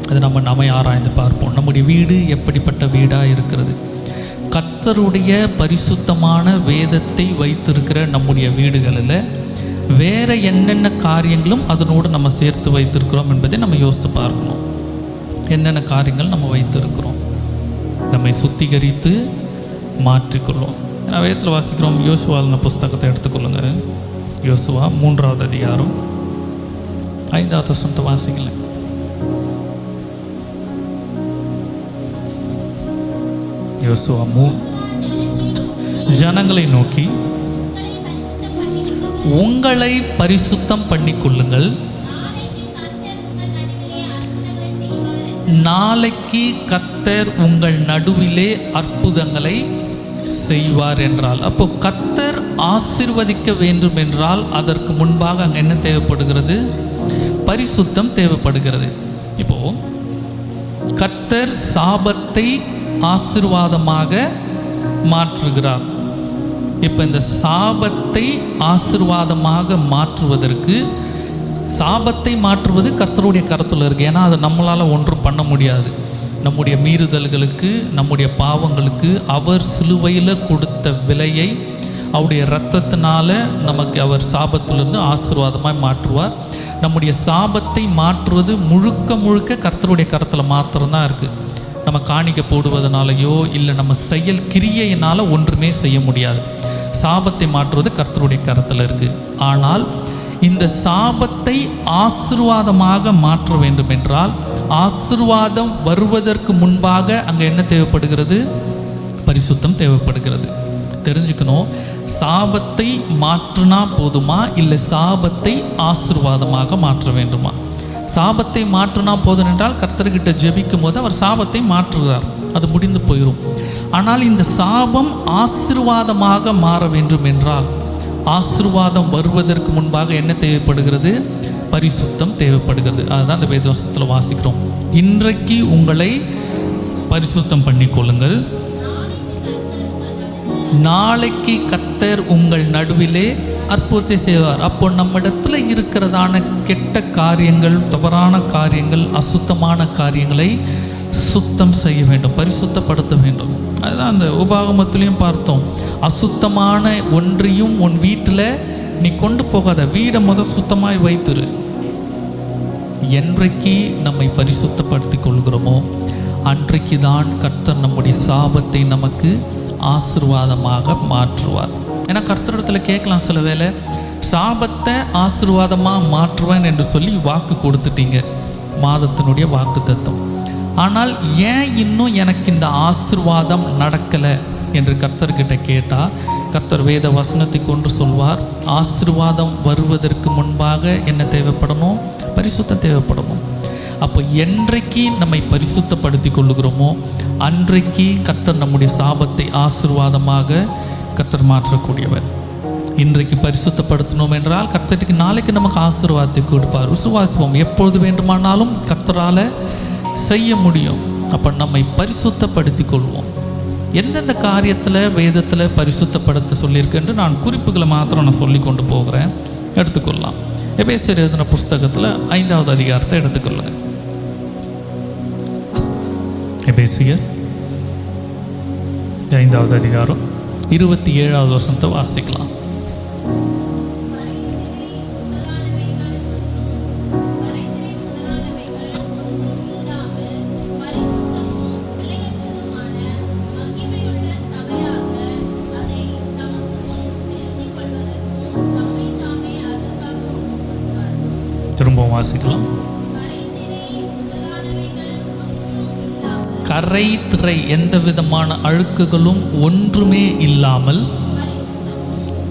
Speaker 3: அது நம்ம ஆராய்ந்து பார்ப்போம். நம்முடைய வீடு எப்படிப்பட்ட வீடாக இருக்கிறது? கர்த்தருடைய பரிசுத்தமான வேதத்தை வைத்திருக்கிற நம்முடைய வீடுகளில் வேறு என்னென்ன காரியங்களும் அதனோடு நம்ம சேர்த்து வைத்திருக்கிறோம் என்பதை நம்ம யோசித்து பார்க்கணும். என்னென்ன காரியங்கள் நம்ம வைத்திருக்கிறோம், நம்மை சுத்திகரித்து மாற்றிக்கொள்ளும். நான் வேதத்தில் வாசிக்கிறோம். யோசுவாவின் புஸ்தகத்தை எடுத்துக்கொள்ளுங்க. யோசுவா 3வது அதிகாரம் 5வது வசனத்தை வாசிக்கல. யோசுவா 3. ஜனங்களை நோக்கி, உங்களை பரிசுத்தம் பண்ணிக்கொள்ளுங்கள், நாளைக்கு கர்த்தர் உங்கள் நடுவிலே அற்புதங்களை செய்வார் என்றால், அப்போ கர்த்தர் ஆசீர்வதிக்க வேண்டும் என்றால் அதற்கு முன்பாக அங்கே என்ன தேவைப்படுகிறது? பரிசுத்தம் தேவைப்படுகிறது. இப்போ கர்த்தர் சாபத்தை ஆசீர்வாதமாக மாற்றுகிறார். இப்போ இந்த சாபத்தை ஆசீர்வாதமாக மாற்றுவதற்கு, சாபத்தை மாற்றுவது கர்த்தருடைய கரத்தில் இருக்குது. ஏன்னா அது நம்மளால் ஒன்றும் பண்ண முடியாது. நம்முடைய மீறுதல்களுக்கு, நம்முடைய பாவங்களுக்கு அவர் சிலுவையில் கொடுத்த விலையை அவருடைய இரத்தத்தினால நமக்கு அவர் சாபத்திலிருந்து ஆசீர்வாதமாக மாற்றுவார். நம்முடைய சாபத்தை மாற்றுவது முழுக்க முழுக்க கர்த்தருடைய கரத்தில் மாத்திரம்தான் இருக்குது. நம்ம காணிக்க போடுவதனாலேயோ இல்லை நம்ம செயல் கிரியையினால் ஒன்றுமே செய்ய முடியாது. சாபத்தை மாற்றுவது கர்த்தருடைய கரத்தில் இருக்குது. ஆனால் இந்த சாபத்தை ஆசீர்வாதமாக மாற்ற வேண்டும் என்றால், ஆசீர்வாதம் வருவதற்கு முன்பாக அங்கே என்ன தேவைப்படுகிறது? பரிசுத்தம் தேவைப்படுகிறது. தெரிஞ்சுக்கணும், சாபத்தை மாற்றினா போதுமா இல்லை சாபத்தை ஆசீர்வாதமாக மாற்ற வேண்டுமா? சாபத்தை மாற்றினா போதும் என்றால் கர்த்தர்கிட்ட ஜெபிக்கும் போது அவர் சாபத்தை மாற்றுகிறார், அது முடிந்து போயிடும். ஆனால் இந்த சாபம் ஆசீர்வாதமாக மாற வேண்டும் என்றால், ஆசீர்வாதம் வருவதற்கு முன்பாக என்ன தேவைப்படுகிறது? பரிசுத்தம் தேவைப்படுகிறது. அதுதான் இந்த வேதவசனத்தில் வாசிக்கிறோம். இன்றைக்கு உங்களை பரிசுத்தம் பண்ணிக்கொள்ளுங்கள், நாளைக்கு கர்த்தர் உங்கள் நடுவிலே அற்புதத்தை செய்வார். அப்போ நம்மிடத்துல இருக்கிறதான கெட்ட காரியங்கள், தவறான காரியங்கள், அசுத்தமான காரியங்களை சுத்தம் செய்ய வேண்டும், பரிசுத்தப்படுத்த வேண்டும். அதுதான் அந்த உபாகமத்திலையும் பார்த்தோம். அசுத்தமான ஒன்றையும் உன் வீட்டில் நீ கொண்டு போகாத, வீடை முதல் சுத்தமாய் வைத்துரு. என்றைக்கு நம்மை பரிசுத்தப்படுத்தி கொள்கிறோமோ அன்றைக்கு தான் கர்த்தர் நம்முடைய சாபத்தை நமக்கு ஆசீர்வாதமாக மாற்றுவார். ஏன்னா கர்த்தரிடத்தில் கேட்கலாம், சில வேளை சாபத்தை ஆசீர்வாதமாக மாற்றுவேன் என்று சொல்லி வாக்கு கொடுத்துட்டீங்க, மாதத்தினுடைய வாக்கு தத்துவம். ஆனால் ஏன் இன்னும் எனக்கு இந்த ஆசீர்வாதம் நடக்கலை என்று கர்த்தர்கிட்ட கேட்டால், கர்த்தர் வேத வசனத்தை கொண்டு சொல்வார், ஆசீர்வாதம் வருவதற்கு முன்பாக என்ன தேவைப்படணும்? பரிசுத்தம் தேவைப்படணும். அப்போ என்றைக்கு நம்மை பரிசுத்தப்படுத்தி கொள்ளுகிறோமோ அன்றைக்கு கர்த்தர் நம்முடைய சாபத்தை ஆசீர்வாதமாக கர்த்தர் மாற்றக்கூடியவர். இன்றைக்கு பரிசுத்தப்படுத்தணும் என்றால் கர்த்தருக்கு நாளைக்கு நமக்கு ஆசீர்வாதத்தை கொடுப்பார். விசுவாசிப்போம், எப்பொழுது வேண்டுமானாலும் கர்த்தரால் செய்ய முடியும். அப்போ நம்மை பரிசுத்தப்படுத்தி கொள்வோம். எந்தெந்த காரியத்தில் வேதத்தில் பரிசுத்தப்படுத்த சொல்லியிருக்கேன்னு நான் குறிப்புகளை மாத்திரம் நான் சொல்லி கொண்டு போகிறேன், எடுத்துக்கொள்ளலாம். எபேசியர் எழுதின புஸ்தகத்தில் 5வது அதிகாரத்தை எடுத்துக்கொள்ளுங்க. எபேசியர் 5வது அதிகாரம் 27வது வசனத்தை வாசிக்கலாம். திரும்பவும் வாசிக்கலாம். கரை திரை எந்த விதமான அழுக்குகளும் ஒன்றுமே இல்லாமல்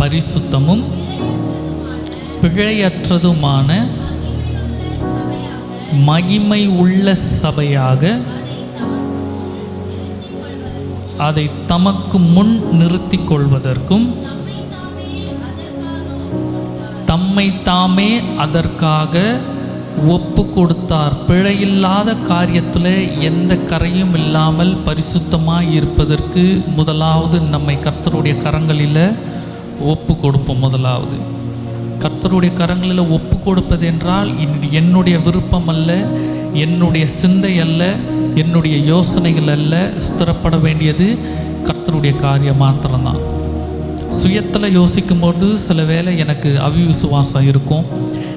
Speaker 3: பரிசுத்தமும் பிழையற்றதுமான மகிமை உள்ள சபையாக அதை தமக்கு முன் நிறுத்திக் கொள்வதற்கும் தம்மை தாமே அதற்காக ஒப்பு கொடுத்தார். பிழையில்லாத காரியத்தில் எந்த கரையும் இல்லாமல் பரிசுத்தமாக இருப்பதற்கு முதலாவது நம்மை கர்த்தருடைய கரங்களில் ஒப்பு கொடுப்போம். முதலாவது கர்த்தருடைய கரங்களில் ஒப்பு கொடுப்பது என்றால் என்னுடைய விருப்பம் அல்ல, என்னுடைய சிந்தை அல்ல, என்னுடைய யோசனைகள் அல்ல. ஸ்திரப்பட வேண்டியது கர்த்தருடைய காரியம் மாத்திரம்தான். சுயத்தில் யோசிக்கும்போது சில வேளை எனக்கு அவிவிசுவாசம் இருக்கும்,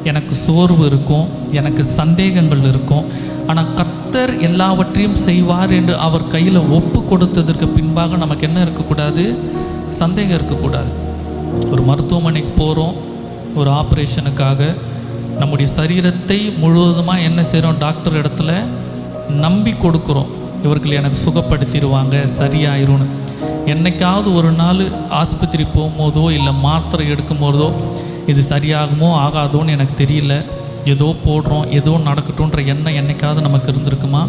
Speaker 3: எனக்கு சோர்வு இருக்கும், எனக்கு சந்தேகங்கள் இருக்கும். ஆனால் கர்த்தர் எல்லாவற்றையும் செய்வார் என்று அவர் கையில் ஒப்பு கொடுத்ததற்கு பின்பாக நமக்கு என்ன இருக்கக்கூடாது? சந்தேகம் இருக்கக்கூடாது. ஒரு மருத்துவமனைக்கு போகிறோம், ஒரு ஆப்ரேஷனுக்காக நம்முடைய சரீரத்தை முழுவதுமாக என்ன செய்கிறோம்? டாக்டர் இடத்துல நம்பி கொடுக்குறோம், இவர்கள் எனக்கு சுகப்படுத்திடுவாங்க, சரியாயிரும்னு. என்னைக்காவது ஒரு நாள் ஆஸ்பத்திரி போகும்போதோ இல்லை மாத்திரை எடுக்கும்போதோ இது சரியாகுமோ ஆகாதோன்னு எனக்கு தெரியல, ஏதோ போடுறோம், ஏதோ நடக்கட்டும்ன்ற எண்ணம் என்னைக்காவது நமக்கு இருந்திருக்குமா?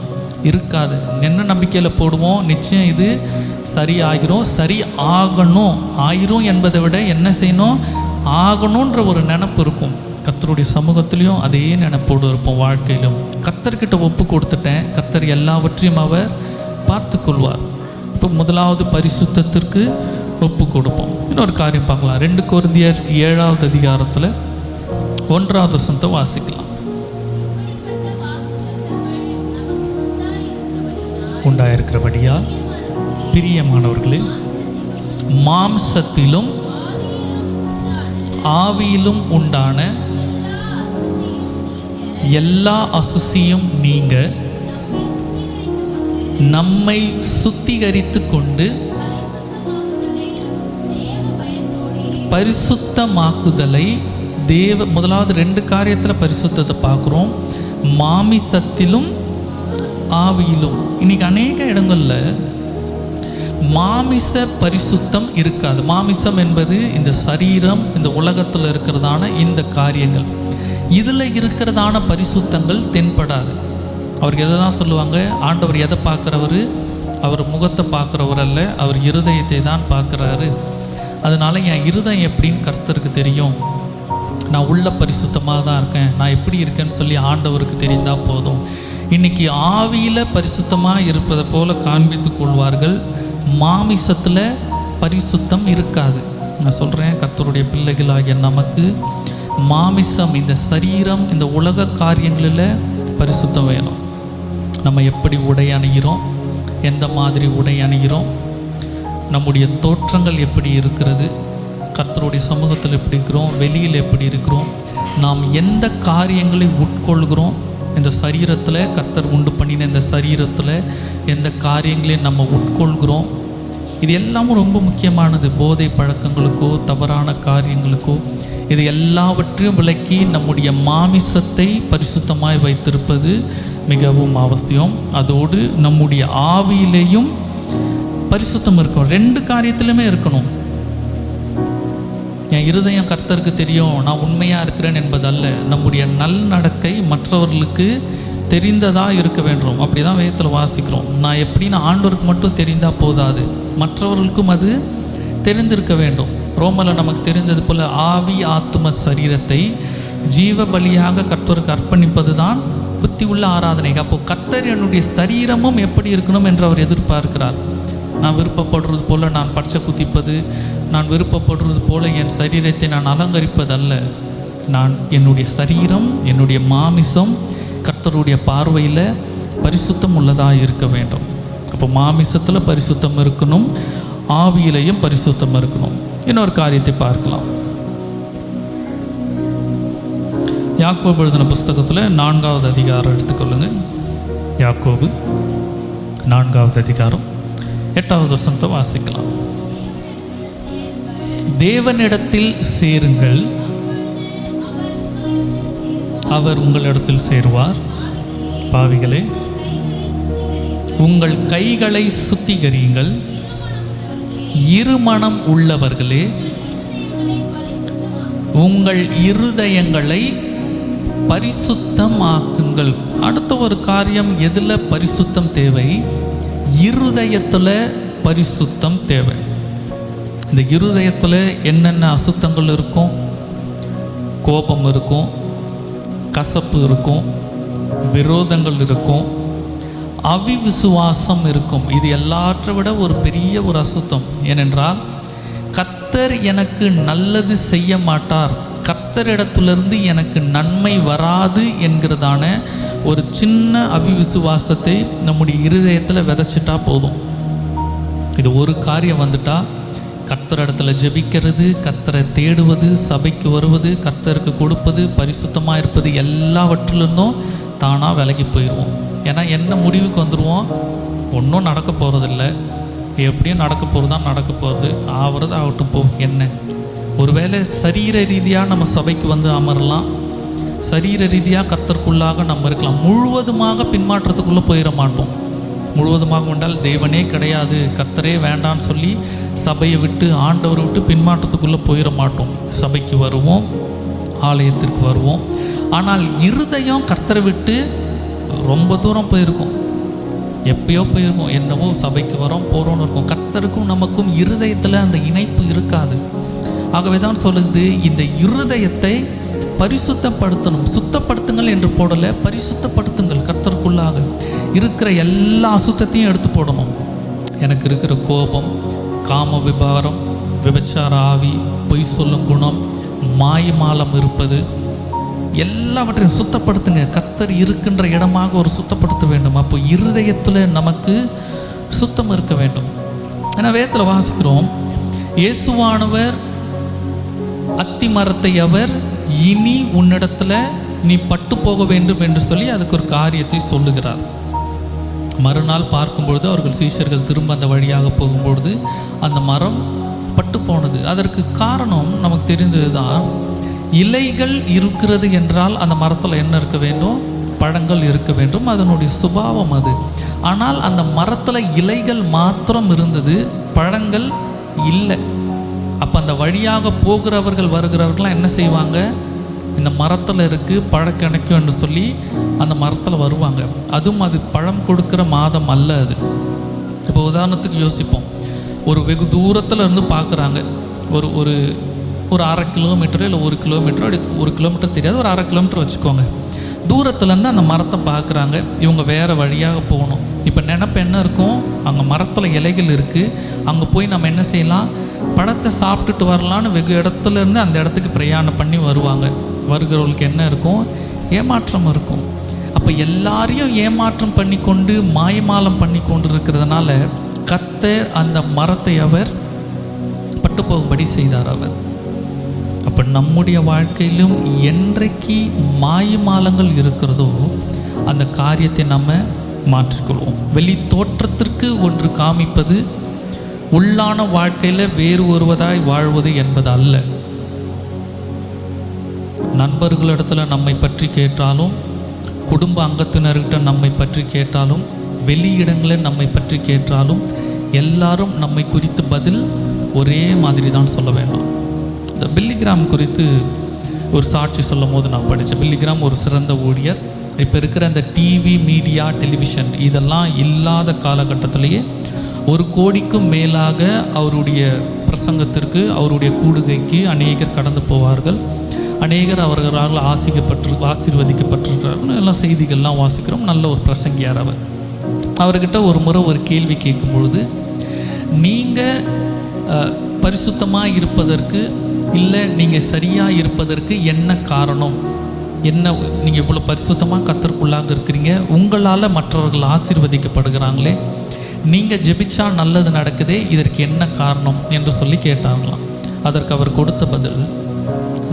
Speaker 3: இருக்காது. என்ன நம்பிக்கையில் போடுவோம்? நிச்சயம் இது சரி ஆகிரும், சரி ஆகணும். ஆயிரும் என்பதை விட என்ன செய்யணும்? ஆகணுன்ற ஒரு நினப்பு இருக்கும். கர்த்தருடைய சமூகத்திலையும் அதே நினைப்போடு இருப்போம். வாழ்க்கையிலும் கர்த்தர்கிட்ட ஒப்பு கொடுத்துட்டேன், கர்த்தர் எல்லாவற்றையும் அவர் பார்த்து கொள்வார். இப்போ முதலாவது பரிசுத்தத்திற்கு ஒப்பு கொடுப்போம். இன்னொரு காரியம் பார்க்கலாம். 2 கொரிந்தியர் 7வது அதிகாரத்தில் 1வது வசனத்தை வாசிக்கலாம். உண்டாயிருக்கிறபடியால் பிரியமானவர்களே, மாம்சத்திலும் ஆவியிலும் உண்டான எல்லா அசுசியும் நீங்க நம்மை சுத்திகரித்து கொண்டு பரிசுத்தமாக்குதலை முதலாவது 2 காரியத்தில் பரிசுத்தத்தை பார்க்குறோம். மாமிசத்திலும் ஆவியிலும். இன்னைக்கு அநேக இடங்களில் மாமிச பரிசுத்தம் இருக்காது. மாமிசம் என்பது இந்த சரீரம், இந்த உலகத்தில் இருக்கிறதான இந்த காரியங்கள், இதில் இருக்கிறதான பரிசுத்தங்கள் தென்படாது. அவருக்கு எதை தான் சொல்லுவாங்க? ஆண்டவர் எதை பார்க்குறவர்? அவர் முகத்தை பார்க்குறவர் அல்ல, அவர் இருதயத்தை தான் பார்க்குறாரு. அதனால் என் இருதயம் எப்படின்னு கர்த்தருக்கு தெரியும். நான் உள்ள பரிசுத்தமாக தான் இருக்கேன், நான் எப்படி இருக்கேன்னு சொல்லி ஆண்டவருக்கு தெரிந்தால் போதும். இன்றைக்கி ஆவியில் பரிசுத்தமாக இருப்பதை போல காண்பித்து கொள்வார்கள், மாமிசத்தில் பரிசுத்தம் இருக்காது. நான் சொல்கிறேன், கர்த்தருடைய பிள்ளைகளாகிய நமக்கு மாமிசம், இந்த சரீரம், இந்த உலக காரியங்களில் பரிசுத்தம் வேணும். நம்ம எப்படி உடை அணிகிறோம், எந்த மாதிரி உடை அணிகிறோம், நம்முடைய தோற்றங்கள் எப்படி இருக்கிறது, கர்த்தருடைய சமூகத்தில் எப்படி இருக்கிறோம், வெளியில் எப்படி இருக்கிறோம், நாம் எந்த காரியங்களை உட்கொள்கிறோம், இந்த சரீரத்தில் கர்த்தர் உண்டு பண்ணின இந்த சரீரத்தில் எந்த காரியங்களையும் நம்ம உட்கொள்கிறோம், இது எல்லாமும் ரொம்ப முக்கியமானது. போதை பழக்கங்களுக்கோ தவறான காரியங்களுக்கோ இது எல்லாவற்றையும் விலக்கி நம்முடைய மாமிசத்தை பரிசுத்தமாய் வைத்திருப்பது மிகவும் அவசியம். அதோடு நம்முடைய ஆவியிலேயும் பரிசுத்தம் இருக்கணும். 2 காரியத்திலுமே இருக்கணும். என் இருதயம் கர்த்தருக்கு தெரியும், நான் உண்மையாக இருக்கிறேன் என்பதல்ல, நம்முடைய நல்நடக்கை மற்றவர்களுக்கு தெரிந்ததாக இருக்க வேண்டும். அப்படி தான் வேதத்தில் வாசிக்கிறோம். நான் எப்படின்னு ஆண்டவருக்கு மட்டும் தெரிந்தால் போதாது, மற்றவர்களுக்கும் அது தெரிந்திருக்க வேண்டும். ரோமரில் நமக்கு தெரிந்தது போல் ஆவி ஆத்தும சரீரத்தை ஜீவ பலியாக கர்த்தருக்கு அர்ப்பணிப்பது தான் புத்தி உள்ள ஆராதனை. அப்போது கர்த்தர் என்னுடைய சரீரமும் எப்படி இருக்கணும் என்று அவர் எதிர்பார்க்கிறார். நான் விருப்பப்படுறது போல் நான் பச்சை குத்திப்பது, நான் விருப்பப்படுறது போல் என் சரீரத்தை நான் அலங்கரிப்பதல்ல. நான் என்னுடைய சரீரம், என்னுடைய மாமிசம் கர்த்தருடைய பார்வையில் பரிசுத்தம் உள்ளதாக இருக்க வேண்டும். அப்போ மாமிசத்தில் பரிசுத்தம் இருக்கணும், ஆவியிலையும் பரிசுத்தம் இருக்கணும். இன்னொரு காரியத்தை பார்க்கலாம். யாக்கோபு எழுதின புஸ்தகத்தில் 4வது அதிகாரம் எடுத்துக்கொள்ளுங்கள். யாக்கோபு 4வது அதிகாரம் 8வது வசனத்தை வாசிக்கலாம். தேவனிடத்தில் சேருங்கள், அவர் உங்களிடத்தில் சேருவார். பாவிகளே, உங்கள் கைகளை சுத்திகரியுங்கள். இருமனம் உள்ளவர்களே, உங்கள் இருதயங்களை பரிசுத்தமாக்குங்கள். அடுத்த ஒரு காரியம், எதில் பரிசுத்தம் தேவை? இருதயத்தில் பரிசுத்தம் தேவை. இந்த இருதயத்தில் என்னென்ன அசுத்தங்கள் இருக்கும்? கோபம் இருக்கும், கசப்பு இருக்கும், விரோதங்கள் இருக்கும், அவிவிசுவாசம் இருக்கும். இது எல்லாற்றை விட ஒரு பெரிய ஒரு அசுத்தம். ஏனென்றால் கர்த்தர் எனக்கு நல்லது செய்ய மாட்டார், கர்த்தரிடத்திலிருந்து எனக்கு நன்மை வராது என்கிறதான ஒரு சின்ன அவிவிசுவாசத்தை நம்முடைய இருதயத்தில் விதைச்சிட்டா போதும். இது ஒரு காரியம் வந்துட்டா, கர்த்தரிடத்தில் ஜெபிக்கிறது, கர்த்தரை தேடுவது, சபைக்கு வருவது, கர்த்தருக்கு கொடுப்பது, பரிசுத்தமாக இருப்பது, எல்லாவற்றிலிருந்தும் தானாக விலகி போயிடுவோம். ஏன்னா என்ன முடிவுக்கு வந்துடுவோம்? ஒன்றும் நடக்க போகிறதில்ல, எப்படியும் நடக்க போகிறது தான் நடக்க போகிறது, ஆகிறது ஆகட்டும் போ. என்ன ஒருவேளை சரீர ரீதியாக நம்ம சபைக்கு வந்து அமரலாம், சரீர ரீதியாக கர்த்தருக்குள்ளாக நம்ம இருக்கலாம், முழுவதுமாக பின்மாற்றத்துக்குள்ளே போயிட மாட்டோம். முழுவதுமாக கொண்டால் தேவனே கிடையாது, கர்த்தரே வேண்டான்னு சொல்லி சபையை விட்டு ஆண்டவரை விட்டு பின்மாற்றத்துக்குள்ளே போயிட மாட்டோம். சபைக்கு வருவோம், ஆலயத்திற்கு வருவோம். ஆனால் இருதயம் கர்த்தரை விட்டு ரொம்ப தூரம் போயிருக்கும். எப்பயோ போயிருக்கும், என்னவோ சபைக்கு வரோம் போகிறோன்னு இருக்கும். கர்த்தருக்கும் நமக்கும் இருதயத்தில் அந்த இணைப்பு இருக்காது. ஆகவே தான் சொல்லுது, இந்த இருதயத்தை பரிசுத்தப்படுத்தணும். சுத்தப்படுத்துங்கள் என்று போடலை, பரிசுத்தப்படுத்துங்கள். கர்த்தருக்குள்ளாக இருக்கிற எல்லா அசுத்தத்தையும் எடுத்து போடணும். எனக்கு இருக்கிற கோபம், காம விபாரம், விபச்சார ஆவி, பொய் சொல்லும் குணம், மாயமாலம் இருப்பது, எல்லாவற்றையும் சுத்தப்படுத்துங்க. கர்த்தர் இருக்கின்ற இடமாக ஒரு சுத்தப்படுத்த வேண்டும். அப்போ இருதயத்தில் நமக்கு சுத்தம் இருக்க வேண்டும். ஏன்னா வேதத்தில் வாசிக்கிறோம், இயேசுவானவர் அத்தி மரத்தை அவர் இனி உன்னிடத்தில் நீ பட்டு போக வேண்டும் என்று சொல்லி அதுக்கு ஒரு காரியத்தை சொல்லுகிறார். மறுநாள் பார்க்கும்பொழுது அவர்கள் சீஷர்கள் திரும்ப அந்த வழியாக போகும்பொழுது அந்த மரம் பட்டு போனது. அதற்கு காரணம் நமக்கு தெரிந்தது தான். இலைகள் இருக்கிறது என்றால் அந்த மரத்தில் என்ன இருக்க வேண்டும்? பழங்கள் இருக்க வேண்டும். அதனுடைய சுபாவம் அது. ஆனால் அந்த மரத்தில் இலைகள் மாத்திரம் இருந்தது, பழங்கள் இல்லை. அப்போ அந்த வழியாக போகிறவர்கள் வருகிறவர்கள்லாம் என்ன செய்வாங்க? இந்த மரத்தில் இருக்குது, பழம் கிடைக்கும் என்று சொல்லி அந்த மரத்தில் வருவாங்க. அதுவும் அது பழம் கொடுக்குற மாதம் அல்ல அது. இப்போ உதாரணத்துக்கு யோசிப்போம், ஒரு வெகு தூரத்தில் இருந்து பார்க்குறாங்க. ஒரு ஒரு ஒரு 1/2 கிலோமீட்டரோ இல்லை 1 கிலோமீட்டரோ, அப்படி 1 கிலோமீட்டர் தெரியாது, ஒரு 1/2 கிலோமீட்டர் வச்சுக்கோங்க. தூரத்துலேருந்து அந்த மரத்தை பார்க்குறாங்க. இவங்க வேறு வழியாக போகணும். இப்போ நினப்பு என்ன இருக்கும்? அங்கே மரத்தில் இலைகள் இருக்குது, அங்கே போய் நம்ம என்ன செய்யலாம்? பழத்தை சாப்பிட்டுட்டு வரலான்னு வெகு இடத்துலேருந்து அந்த இடத்துக்கு பிரயாணம் பண்ணி வருவாங்க. வருகிறவர்களுக்கு என்ன இருக்கும்? ஏமாற்றம் இருக்கும். அப்போ எல்லாரையும் ஏமாற்றம் பண்ணி கொண்டு மாயமாலம் பண்ணி கொண்டு இருக்கிறதுனால கர்த்தர் அந்த மரத்தை அவர் பட்டு போகும்படி செய்தார் அவர். அப்போ நம்முடைய வாழ்க்கையிலும் என்றைக்கு மாயமாலங்கள் இருக்கிறதோ அந்த காரியத்தை நம்ம மாற்றிக்கொள்வோம். வெளி தோற்றத்திற்கு ஒன்று காமிப்பது, உள்ளான வாழ்க்கையில் வேறு ஒருவதாய் வாழ்வது என்பது அல்ல. நண்பர்களிடத்தில் நம்மை பற்றி கேட்டாலும், குடும்ப அங்கத்தினர்கிட்ட நம்மை பற்றி கேட்டாலும், வெளியிடங்களில் நம்மை பற்றி கேட்டாலும் எல்லாரும் நம்மை குறித்து பதில் ஒரே மாதிரி தான் சொல்ல வேண்டும். இந்த பில்லிகிராம் குறித்து ஒரு சாட்சி சொல்லும் போது நான் படித்தேன். பில்லிகிராம் ஒரு சிறந்த ஊழியர். இப்போ இருக்கிற அந்த டிவி, மீடியா, டெலிவிஷன் இதெல்லாம் இல்லாத காலகட்டத்திலேயே 1 கோடிக்கும் மேலாக அவருடைய பிரசங்கத்திற்கு, அவருடைய கூடுகைக்கு அநேகர் கடந்து போவார்கள். அநேகர் அவர்களால் ஆசீர்வதிக்கப்பட்டிருக்கிறார்கள். எல்லாம் செய்திகள்லாம் வாசிக்கிறோம். நல்ல ஒரு பிரசங்கியார் அவர். அவர்கிட்ட ஒரு முறை ஒரு கேள்வி கேட்கும் பொழுது, நீங்கள் பரிசுத்தமாக இருப்பதற்கு இல்லை நீங்கள் சரியாக இருப்பதற்கு என்ன காரணம்? என்ன நீங்கள் இவ்வளோ பரிசுத்தமாக கர்த்தருக்குள்ளாக இருக்கிறீங்க, உங்களால் மற்றவர்கள் ஆசீர்வதிக்கப்படுகிறாங்களே, நீங்கள் ஜெபிச்சா நல்லது நடக்குதே, இதற்கு என்ன காரணம் என்று சொல்லி கேட்டாங்களாம். அதற்கு அவர் கொடுத்த பதில்,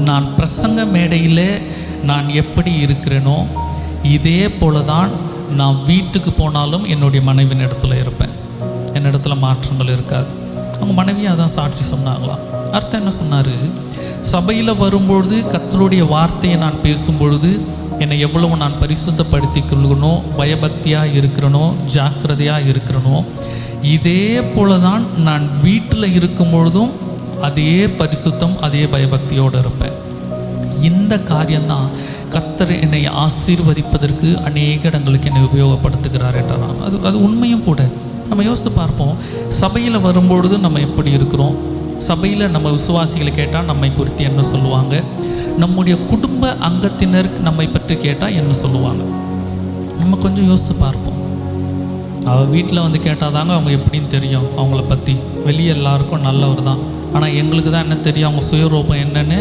Speaker 3: நான் பிரசங்க மேடையில் நான் எப்படி இருக்கிறேனோ இதே போல தான் நான் வீட்டுக்கு போனாலும் என்னுடைய மனைவியின் இடத்துல இருப்பேன். என்னிடத்துல மாற்றங்கள் இருக்காது. அவங்க மனைவியாக தான் சாட்சி சொன்னாங்களாம். அர்த்தம் என்ன சொன்னார்? சபையில் வரும்பொழுது கர்த்தருடைய வார்த்தையை நான் பேசும்பொழுது என்னை எவ்வளவு நான் பரிசுத்தப்படுத்தி கொள்ளணும், பயபக்தியாக இருக்கிறனோ, ஜாக்கிரதையாக இருக்கிறனோ, இதே போல தான் நான் வீட்டில் இருக்கும் பொழுதும் அதே பரிசுத்தம், அதே பயபக்தியோடு இருப்பேன். இந்த காரியம்தான் கர்த்தர் என்னை ஆசீர்வதிப்பதற்கு அநேக இடங்களுக்கு என்னை உபயோகப்படுத்துகிறார் என்றால் அது உண்மையும் கூட. நம்ம யோசித்து பார்ப்போம், சபையில் வரும்பொழுது நம்ம எப்படி இருக்கிறோம்? சபையில் நம்ம விசுவாசிகளை கேட்டால் நம்மை குறித்து என்ன சொல்லுவாங்க? நம்முடைய குடும்ப அங்கத்தினர் நம்மை பற்றி கேட்டால் என்ன சொல்லுவாங்க? நம்ம கொஞ்சம் யோசித்து பார்ப்போம். அவள் வீட்டில் வந்து கேட்டால் தாங்க அவங்க எப்படின்னு தெரியும் அவங்கள பற்றி. வெளியே எல்லாருக்கும் நல்லவர் தான், ஆனால் எங்களுக்கு தான் என்ன தெரியும், அவங்க சுயரூபம் என்னன்னு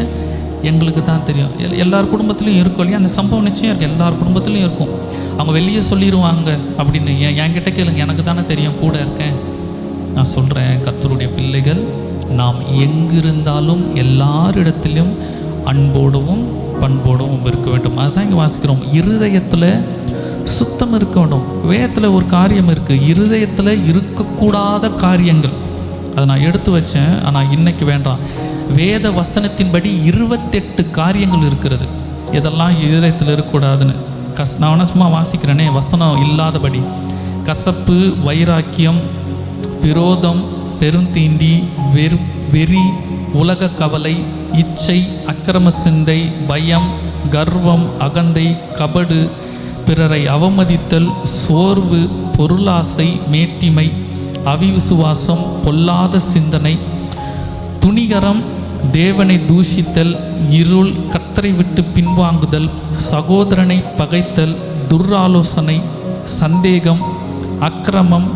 Speaker 3: எங்களுக்கு தான் தெரியும். எல்லார் குடும்பத்துலையும் இருக்கும் இல்லையா? அந்த சம்பவம் நிச்சயம் இருக்குது, எல்லார் குடும்பத்துலையும் இருக்கும். அவங்க வெளியே சொல்லிடுவாங்க அப்படின்னு என்கிட்ட கேளுங்க, எனக்கு தானே தெரியும், கூட இருக்கேன். நான் சொல்கிறேன், கர்த்தருடைய பிள்ளைகள் நாம் எங்கிருந்தாலும் எல்லாரிடத்திலும் அன்போடவும் பண்போடவும் இருக்க வேண்டும். அதுதான் இங்கே வாசிக்கிறோம். இருதயத்தில் சுத்தம் இருக்க வேண்டும். வேதத்தில் ஒரு காரியம் இருக்குது, இருதயத்தில் இருக்கக்கூடாத காரியங்கள். அதை நான் எடுத்து வச்சேன், ஆனால் இன்னைக்கு வேண்டாம். வேத வசனத்தின்படி 28 காரியங்கள் இருக்கிறது இதெல்லாம் இருதயத்தில் இருக்கக்கூடாதுன்னு. நான் சும்மா வாசிக்கிறேனே, வசனம் இல்லாதபடி கசப்பு, வைராக்கியம், விரோதம், பெருந்தீண்டி, வெறி, உலக கவலை, இச்சை, அக்கிரம சிந்தை, பயம், கர்வம், அகந்தை, கபடு, பிறரை அவமதித்தல், சோர்வு, பொருளாசை, மேட்டிமை, அவிசுவாசம், பொல்லாத சிந்தனை, துணிகரம், தேவனை தூஷித்தல், இருள், கர்த்தரை விட்டு பின்வாங்குதல், சகோதரனை பகைத்தல், துர்ஆலோசனை, சந்தேகம், அக்கிரமம்,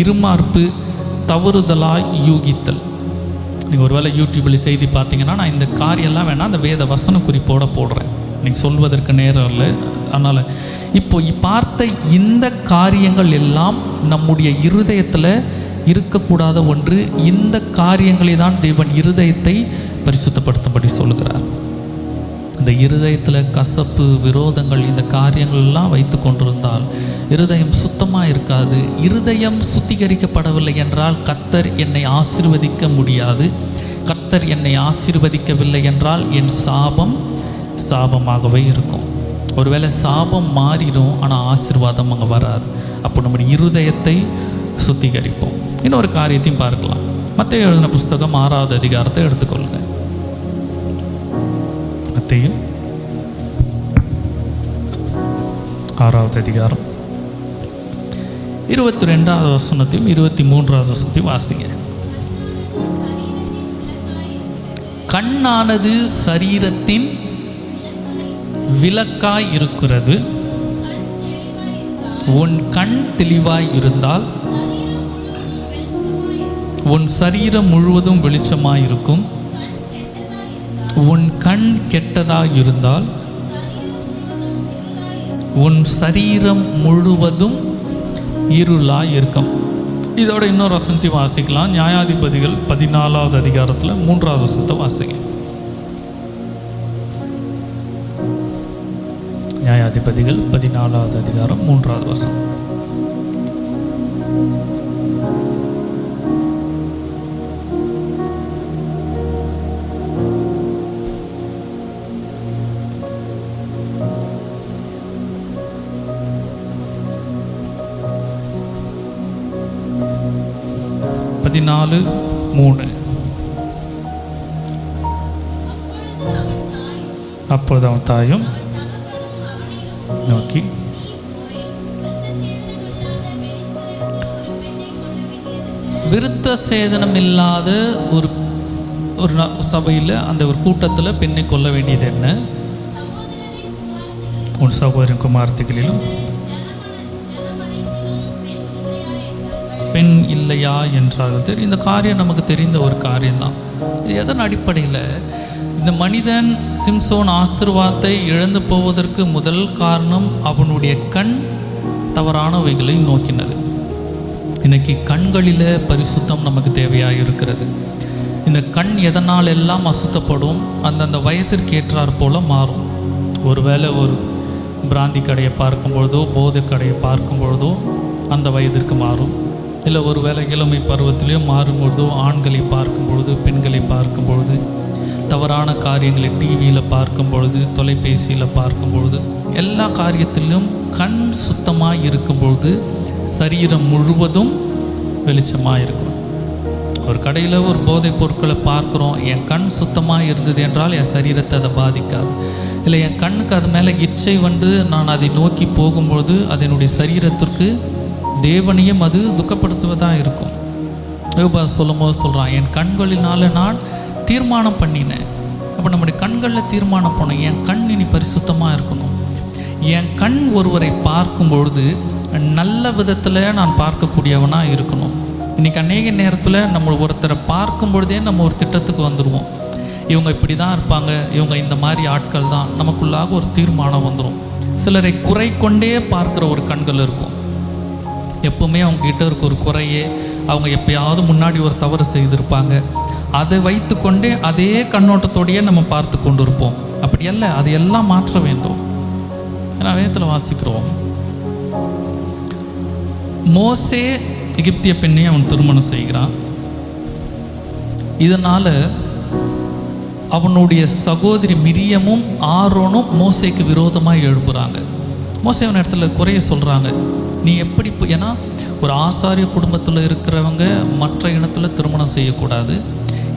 Speaker 3: இருமார்ப்பு, தவறுதலாய் யூகித்தல். நீங்கள் ஒருவேளை யூடியூப்பில் செய்தி பார்த்தீங்கன்னா நான் இந்த காரியெல்லாம் வேணால் அந்த வேத வசன குறிப்போடு போடுறேன், நீங்கள் சொல்வதற்கு நேரம் இல்லை. அதனால் இப்போ பார்த்த இந்த காரியங்கள் எல்லாம் நம்முடைய இருதயத்தில் இருக்கக்கூடாத ஒன்று. இந்த காரியங்களை தான் தேவன் இருதயத்தை பரிசுத்தப்படுத்தும்படி சொல்கிறார். இந்த இருதயத்தில் கசப்பு, விரோதங்கள், இந்த காரியங்கள் எல்லாம் வைத்து கொண்டிருந்தால் இருதயம் சுத்தமாக இருக்காது. இருதயம் சுத்திகரிக்கப்படவில்லை என்றால் கர்த்தர் என்னை ஆசீர்வதிக்க முடியாது. கர்த்தர் என்னை ஆசீர்வதிக்கவில்லை என்றால் என் சாபம் சாபமாகவே இருக்கும். ஒருவேளை சாபம் மாறிடும், ஆனால் ஆசீர்வாதம் அங்கே வராது. அப்போ நம்முடைய இருதயத்தை சுத்திகரிப்போம். இன்னொரு காரியத்தையும் பார்க்கலாம். மத்தேயு எழுதின புஸ்தகம் 6வது அதிகாரத்தை எடுத்துக்கொள்ளுங்க. மத்தேயு 6வது அதிகாரம் 22வது வசனத்தையும் 23வது வசனத்தையும் வாசிங்க. கண்ணானது சரீரத்தின் விளக்காய் இருக்கிறது. உன் கண் தெளிவாய் இருந்தால் உன் சரீரம் முழுவதும் வெளிச்சமாய் இருக்கும். உன் கண் கெட்டதாய் இருந்தால் உன் சரீரம் முழுவதும் இருளாய் இருக்கும். இதோட இன்னொரு வசனத்தை வாசிக்கலாம். நியாயாதிபதிகள் 14வது அதிகாரத்தில் 3வது வசனத்தை வாசிங்க. நியாயாதிபதிகள் 14வது அதிகாரம் 3வது வசனம். அப்பொழுது அவன் தாயும் நோக்கி விருத்த சேதனம் இல்லாத ஒரு சபையில், அந்த ஒரு கூட்டத்தில் பெண்ணை கொல்ல வேண்டியது என்ன? உன் சகோதரன் குமார்த்திகளிலும் பெண் இல்லையா என்றார்கள். இந்த காரியம் நமக்கு தெரிந்த ஒரு காரியம்தான். இது எதன் அடிப்படையில்? இந்த மனிதன் சிம்சோன் ஆசீர்வாதத்தை இழந்து போவதற்கு முதல் காரணம் அவனுடைய கண் தவறானவைகளை நோக்கினது. இன்னைக்கு கண்களில் பரிசுத்தம் நமக்கு தேவையாக இருக்கிறது. இந்த கண் எதனால் எல்லாம் அசுத்தப்படும், அந்தந்த வயதிற்கு ஏற்றாற் போல மாறும். ஒருவேளை ஒரு பிராந்தி கடையை பார்க்கும் பொழுதோ, போதை கடையை பார்க்கும் பொழுதோ அந்த வயதிற்கு மாறும். இல்லை ஒரு வேளை இளமை பருவத்திலையும் மாறும்பொழுதோ, ஆண்களை பார்க்கும் பொழுது, பெண்களை பார்க்கும் பொழுது, தவறான காரியங்களை டிவியில் பார்க்கும் பொழுது, தொலைபேசியில் பார்க்கும் பொழுது, எல்லா காரியத்திலும் கண் சுத்தமாக இருக்கும் பொழுது சரீரம் முழுவதும் வெளிச்சமாக இருக்கணும். ஒரு கடையில் ஒரு போதைப் பொருட்களை பார்க்குறோம், என் கண் சுத்தமாக இருந்தது என்றால் என் சரீரத்தை அதை பாதிக்காது. இல்லை என் கண்ணுக்கு அது மேலே இச்சை வந்து நான் அதை நோக்கி போகும்பொழுது அதனுடைய சரீரத்திற்கு தேவனையும் அது துக்கப்படுத்துவதாக இருக்கும். யோபா சொல்லும் போது சொல்கிறான், என் கண்களினால் நான் தீர்மானம் பண்ணினேன். அப்போ நம்முடைய கண்களில் தீர்மானம் பண்ணோம், என் கண் இனி பரிசுத்தமாக இருக்கணும். என் கண் ஒருவரை பார்க்கும் பொழுது நல்ல விதத்தில் நான் பார்க்கக்கூடியவனாக இருக்கணும். இன்றைக்கி அநேக நேரத்தில் நம்ம ஒருத்தரை பார்க்கும் பொழுதே நம்ம ஒரு திட்டத்துக்கு வந்துடுவோம். இவங்க இப்படி தான் இருப்பாங்க, இவங்க இந்த மாதிரி ஆட்கள் தான், நமக்குள்ளாக ஒரு தீர்மானம் வந்துடும். சிலரை குறை கொண்டே பார்க்குற ஒரு கண்கள் இருக்கும். எப்பவுமே அவங்ககிட்ட இருக்க ஒரு குறையே, அவங்க எப்பயாவது முன்னாடி ஒரு தவறு செய்திருப்பாங்க, அதை வைத்து கொண்டே அதே கண்ணோட்டத்தோடையே நம்ம பார்த்து கொண்டு இருப்போம். அப்படி அல்ல, அதையெல்லாம் மாற்ற வேண்டும். ஏன்னா வேதத்தில் வாசிக்கிறோம், மோசே எகிப்திய பெண்ணை அவன் திருமணம் செய்கிறான். இதனால் அவனுடைய சகோதரி மிரியமும் ஆரோனும் மோசேக்கு விரோதமாக எழுப்புறாங்க. மோசே அவன் இடத்துல குறைய சொல்கிறாங்க, நீ எப்படி ஏன்னா ஒரு ஆசாரிய குடும்பத்தில் இருக்கிறவங்க மற்ற இனத்தில் திருமணம் செய்யக்கூடாது.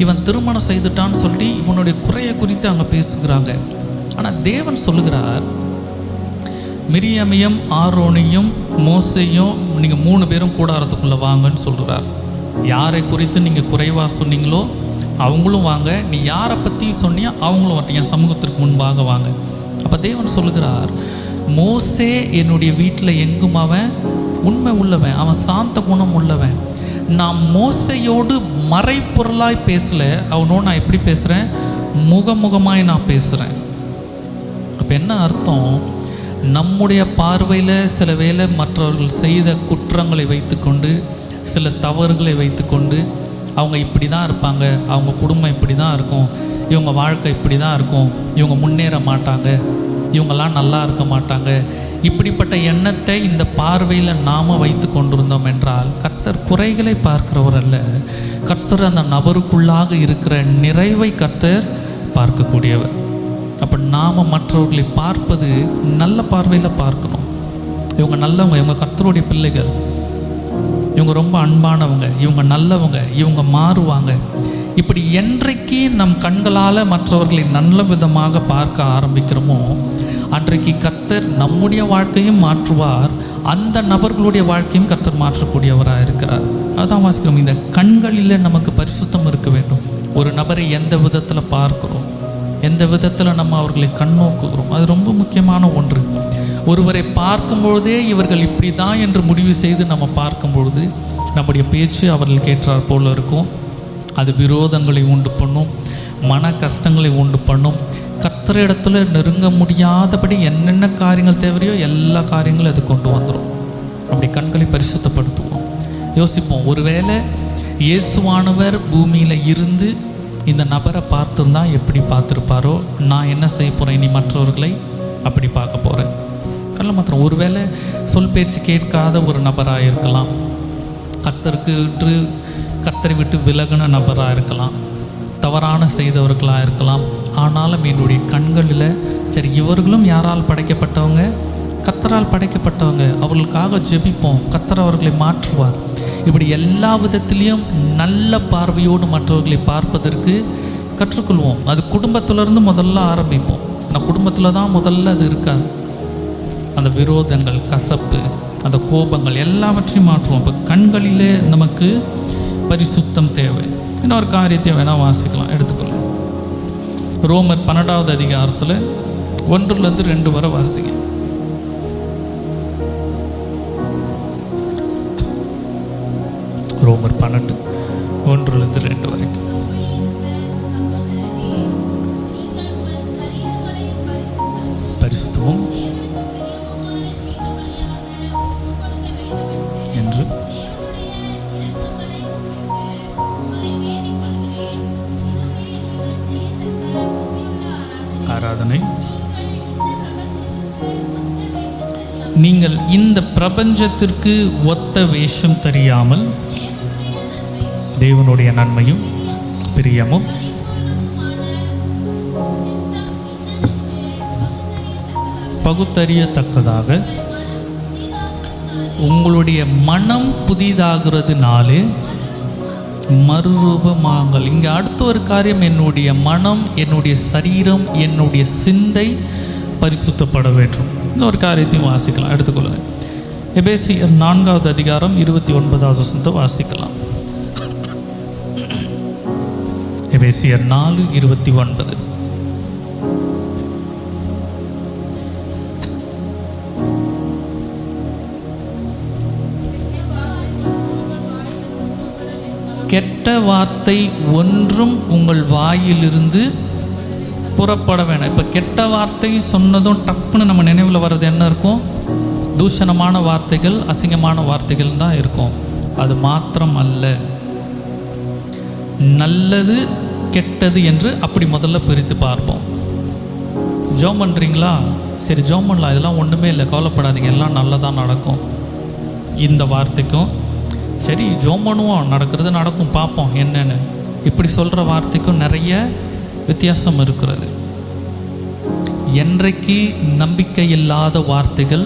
Speaker 3: இவன் திருமணம் செய்துட்டான்னு சொல்லி இவனுடைய குறையை குறித்து அங்கே பேசுகிறாங்க. ஆனால் தேவன் சொல்லுகிறார், மிரியாமையும் ஆரோனையும் மோசையும் நீங்கள் 3 பேரும் கூடாரத்துக்குள்ளே வாங்கன்னு சொல்கிறார். யாரை குறித்து நீங்கள் குறைவாக சொன்னீங்களோ அவங்களும் வாங்க, நீ யாரை பற்றி சொன்னியோ அவங்களும் வரட்டும், என் சமூகத்திற்கு முன்பாக வாங்க. அப்போ தேவன் சொல்லுகிறார், மோசே என்னுடைய வீட்டில் எங்கும் அவன் உண்மை உள்ளவன், அவன் சாந்த குணம் உள்ளவன். நான் மோசையோடு மறைப்பொருளாய் பேசலை, அவனோடு நான் எப்படி பேசுகிறேன், முகமுகமாய் நான் பேசுகிறேன். அப்போ என்ன அர்த்தம், நம்முடைய பார்வையில் சில வேளை மற்றவர்கள் செய்த குற்றங்களை வைத்துக்கொண்டு, சில தவறுகளை வைத்துக்கொண்டு, அவங்க இப்படி தான் இருப்பாங்க, அவங்க குடும்பம் இப்படி தான் இருக்கும், இவங்க வாழ்க்கை இப்படி தான் இருக்கும், இவங்க முன்னேற மாட்டாங்க, இவங்கெல்லாம் நல்லா இருக்க மாட்டாங்க, இப்படிப்பட்ட எண்ணத்தை இந்த பார்வையில் நாம் வைத்து கொண்டிருந்தோம் என்றால் கர்த்தர் குறைகளை பார்க்கிறவர் அல்ல. கர்த்தர் அந்த நபருக்குள்ளாக இருக்கிற நிறைவை கர்த்தர் பார்க்கக்கூடியவர். அப்போ நாம் மற்றவர்களை பார்ப்பது நல்ல பார்வையில் பார்க்கணும். இவங்க நல்லவங்க, இவங்க கர்த்தருடைய பிள்ளைகள், இவங்க ரொம்ப அன்பானவங்க, இவங்க நல்லவங்க, இவங்க மாறுவாங்க. இப்படி என்றைக்கு நம் கண்களால் மற்றவர்களை நல்ல விதமாக பார்க்க ஆரம்பிக்கிறோமோ அன்றைக்கு கர்த்தர் நம்முடைய வாழ்க்கையும் மாற்றுவார், அந்த நபர்களுடைய வாழ்க்கையும் கர்த்தர் மாற்றக்கூடியவராக இருக்கிறார். அதான் வாசிக்கிறோம், இந்த கண்களில் நமக்கு பரிசுத்தம் இருக்க வேண்டும். ஒரு நபரை எந்த விதத்தில் பார்க்கிறோம், எந்த விதத்தில் நம்ம அவர்களை கண்ணோக்குகிறோம், அது ரொம்ப முக்கியமான ஒன்று. ஒருவரை பார்க்கும்பொழுதே இவர்கள் இப்படி தான் என்று முடிவு செய்து நம்ம பார்க்கும்பொழுது நம்முடைய பேச்சு அவர்கள் கேட்டார் போல இருக்கும். அது விரோதங்களை உண்டு பண்ணும், மன கஷ்டங்களை உண்டு பண்ணும். கர்த்தரிடத்துல நெருங்க முடியாதபடி என்னென்ன காரியங்கள் தேவையோ எல்லா காரியங்களும் அது கொண்டு வந்துடும். அப்படி கண்களை பரிசுத்தப்படுத்துவோம். யோசிப்போம், ஒருவேளை இயேசுவானவர் பூமியில் இருந்து இந்த நபரை பார்த்துருந்தா எப்படி பார்த்துருப்பாரோ, நான் என்ன செய்ய போகிறேன், இனி மற்றவர்களை அப்படி பார்க்க போகிறேன். கல்ல மாத்திரம் ஒருவேளை சொல் பேச்சு கேட்காத ஒரு நபராக இருக்கலாம், கர்த்தரை விட்டு விலகின நபராக இருக்கலாம், தவறான செய்தவர்களாக இருக்கலாம். ஆனாலும் என்னுடைய கண்களில் சரி, இவர்களும் யாரால் படைக்கப்பட்டவங்க, கர்த்தரால் படைக்கப்பட்டவங்க, அவர்களுக்காக ஜெபிப்போம், கர்த்தர் அவர்களை மாற்றுவார். இப்படி எல்லா விதத்திலையும் நல்ல பார்வையோடு மற்றவர்களை பார்ப்பதற்கு கற்றுக்கொள்வோம். அது குடும்பத்திலேருந்து முதல்ல ஆரம்பிப்போம். ஆனால் குடும்பத்தில் தான் முதல்ல அது இருக்காது. அந்த விரோதங்கள், கசப்பு, அந்த கோபங்கள் எல்லாவற்றையும் மாற்றுவோம். இப்போ கண்களிலே நமக்கு பரிசுத்தம் தேவை. இன்னொரு காரியத்தை வேணால் வாசிக்கலாம், எடுத்துக்கொள்ளும். ரோமர் 12வது அதிகாரத்தில் 1-2 வரை வாசிங்க. ரோமர் 12 1-2 வரைக்கும். பரிசுத்தமும் என்று ஆராதனை. நீங்கள் இந்த பிரபஞ்சத்திற்கு ஒத்த வேஷம் தெரியாமல் தேவனுடைய நன்மையும் பிரியமும் பகுத்தறியத்தக்கதாக உங்களுடைய மனம் புதிதாகிறதுனாலே மறுரூபமாங்கள். இங்கே அடுத்த ஒரு காரியம், என்னுடைய மனம், என்னுடைய சரீரம், என்னுடைய சிந்தை பரிசுத்தப்பட வேண்டும். இந்த ஒரு காரியத்தையும் வாசிக்கலாம், எடுத்துக்கொள்ளுங்க. எபேசியர் 4வது அதிகாரம் 29வது வசனத்தை வாசிக்கலாம். எபேசியர் 4:29. கெட்ட வார்த்தை ஒன்றும் உங்கள் வாயிலிருந்து புறப்பட வேணாம். இப்போ கெட்ட வார்த்தை சொன்னதும் டப்புன்னு நம்ம நினைவில் வர்றது என்ன இருக்கும்? தூஷணமான வார்த்தைகள், அசிங்கமான வார்த்தைகள் தான் இருக்கும். அது மாத்திரம் அல்ல, நல்லது கெட்டது என்று அப்படி முதல்ல பிரித்து பார்ப்போம். ஜோம் பண்ணுறீங்களா? சரி, ஜோம் பண்ணலாம், இதெல்லாம் ஒன்றுமே இல்லை, கவலைப்படாதீங்க, எல்லாம் நல்லதாக நடக்கும். இந்த வார்த்தைக்கும் சரி ஜோம் பண்ணுவோம், நடக்கிறது நடக்கும், பார்ப்போம் என்னென்னு, இப்படி சொல்கிற வார்த்தைக்கும் நிறைய வித்தியாசம் இருக்கிறது. என்றைக்கு நம்பிக்கை இல்லாத வார்த்தைகள்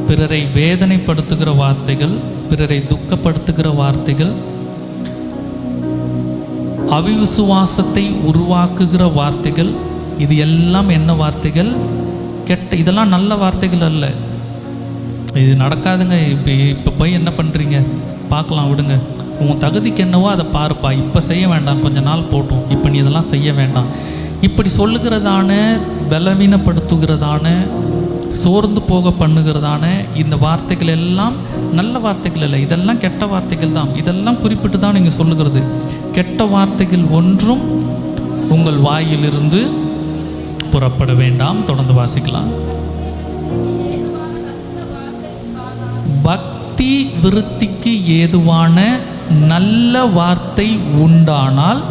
Speaker 3: பிறரை வேதனைப்படுத்துகிற வார்த்தைகள், பிறரை துக்கப்படுத்துகிற வார்த்தைகள், அவிசுவாசத்தை உருவாக்குகிற வார்த்தைகள், இது எல்லாம் என்ன வார்த்தைகள்? இதெல்லாம் நல்ல வார்த்தைகள் அல்ல. இது நடக்காதுங்க, இப்போ போய் என்ன பண்ணுறீங்க, பார்க்கலாம் விடுங்க, உன் தகுதிக்கு என்னவோ அதை பாருப்பா, இப்போ செய்ய வேண்டாம், கொஞ்ச நாள் போட்டும், இப்போ நீ இதெல்லாம் செய்ய வேண்டாம், இப்படி சொல்லுகிறதான, பலவீனப்படுத்துகிறதான, சோர்ந்து போக பண்ணுகிறதான இந்த வார்த்தைகள் எல்லாம் நல்ல வார்த்தைகள் இல்லை, இதெல்லாம் கெட்ட வார்த்தைகள் தான். இதெல்லாம் குறிப்பிட்டு தான் நீங்கள் சொல்லுகிறது. கெட்ட வார்த்தைகள் ஒன்றும் உங்கள் வாயிலிருந்து புறப்பட வேண்டாம். தொடர்ந்து வாசிக்கலாம். பக்தி விருத்திக்கு ஏதுவான நல்ல வார்த்தை உண்டானால்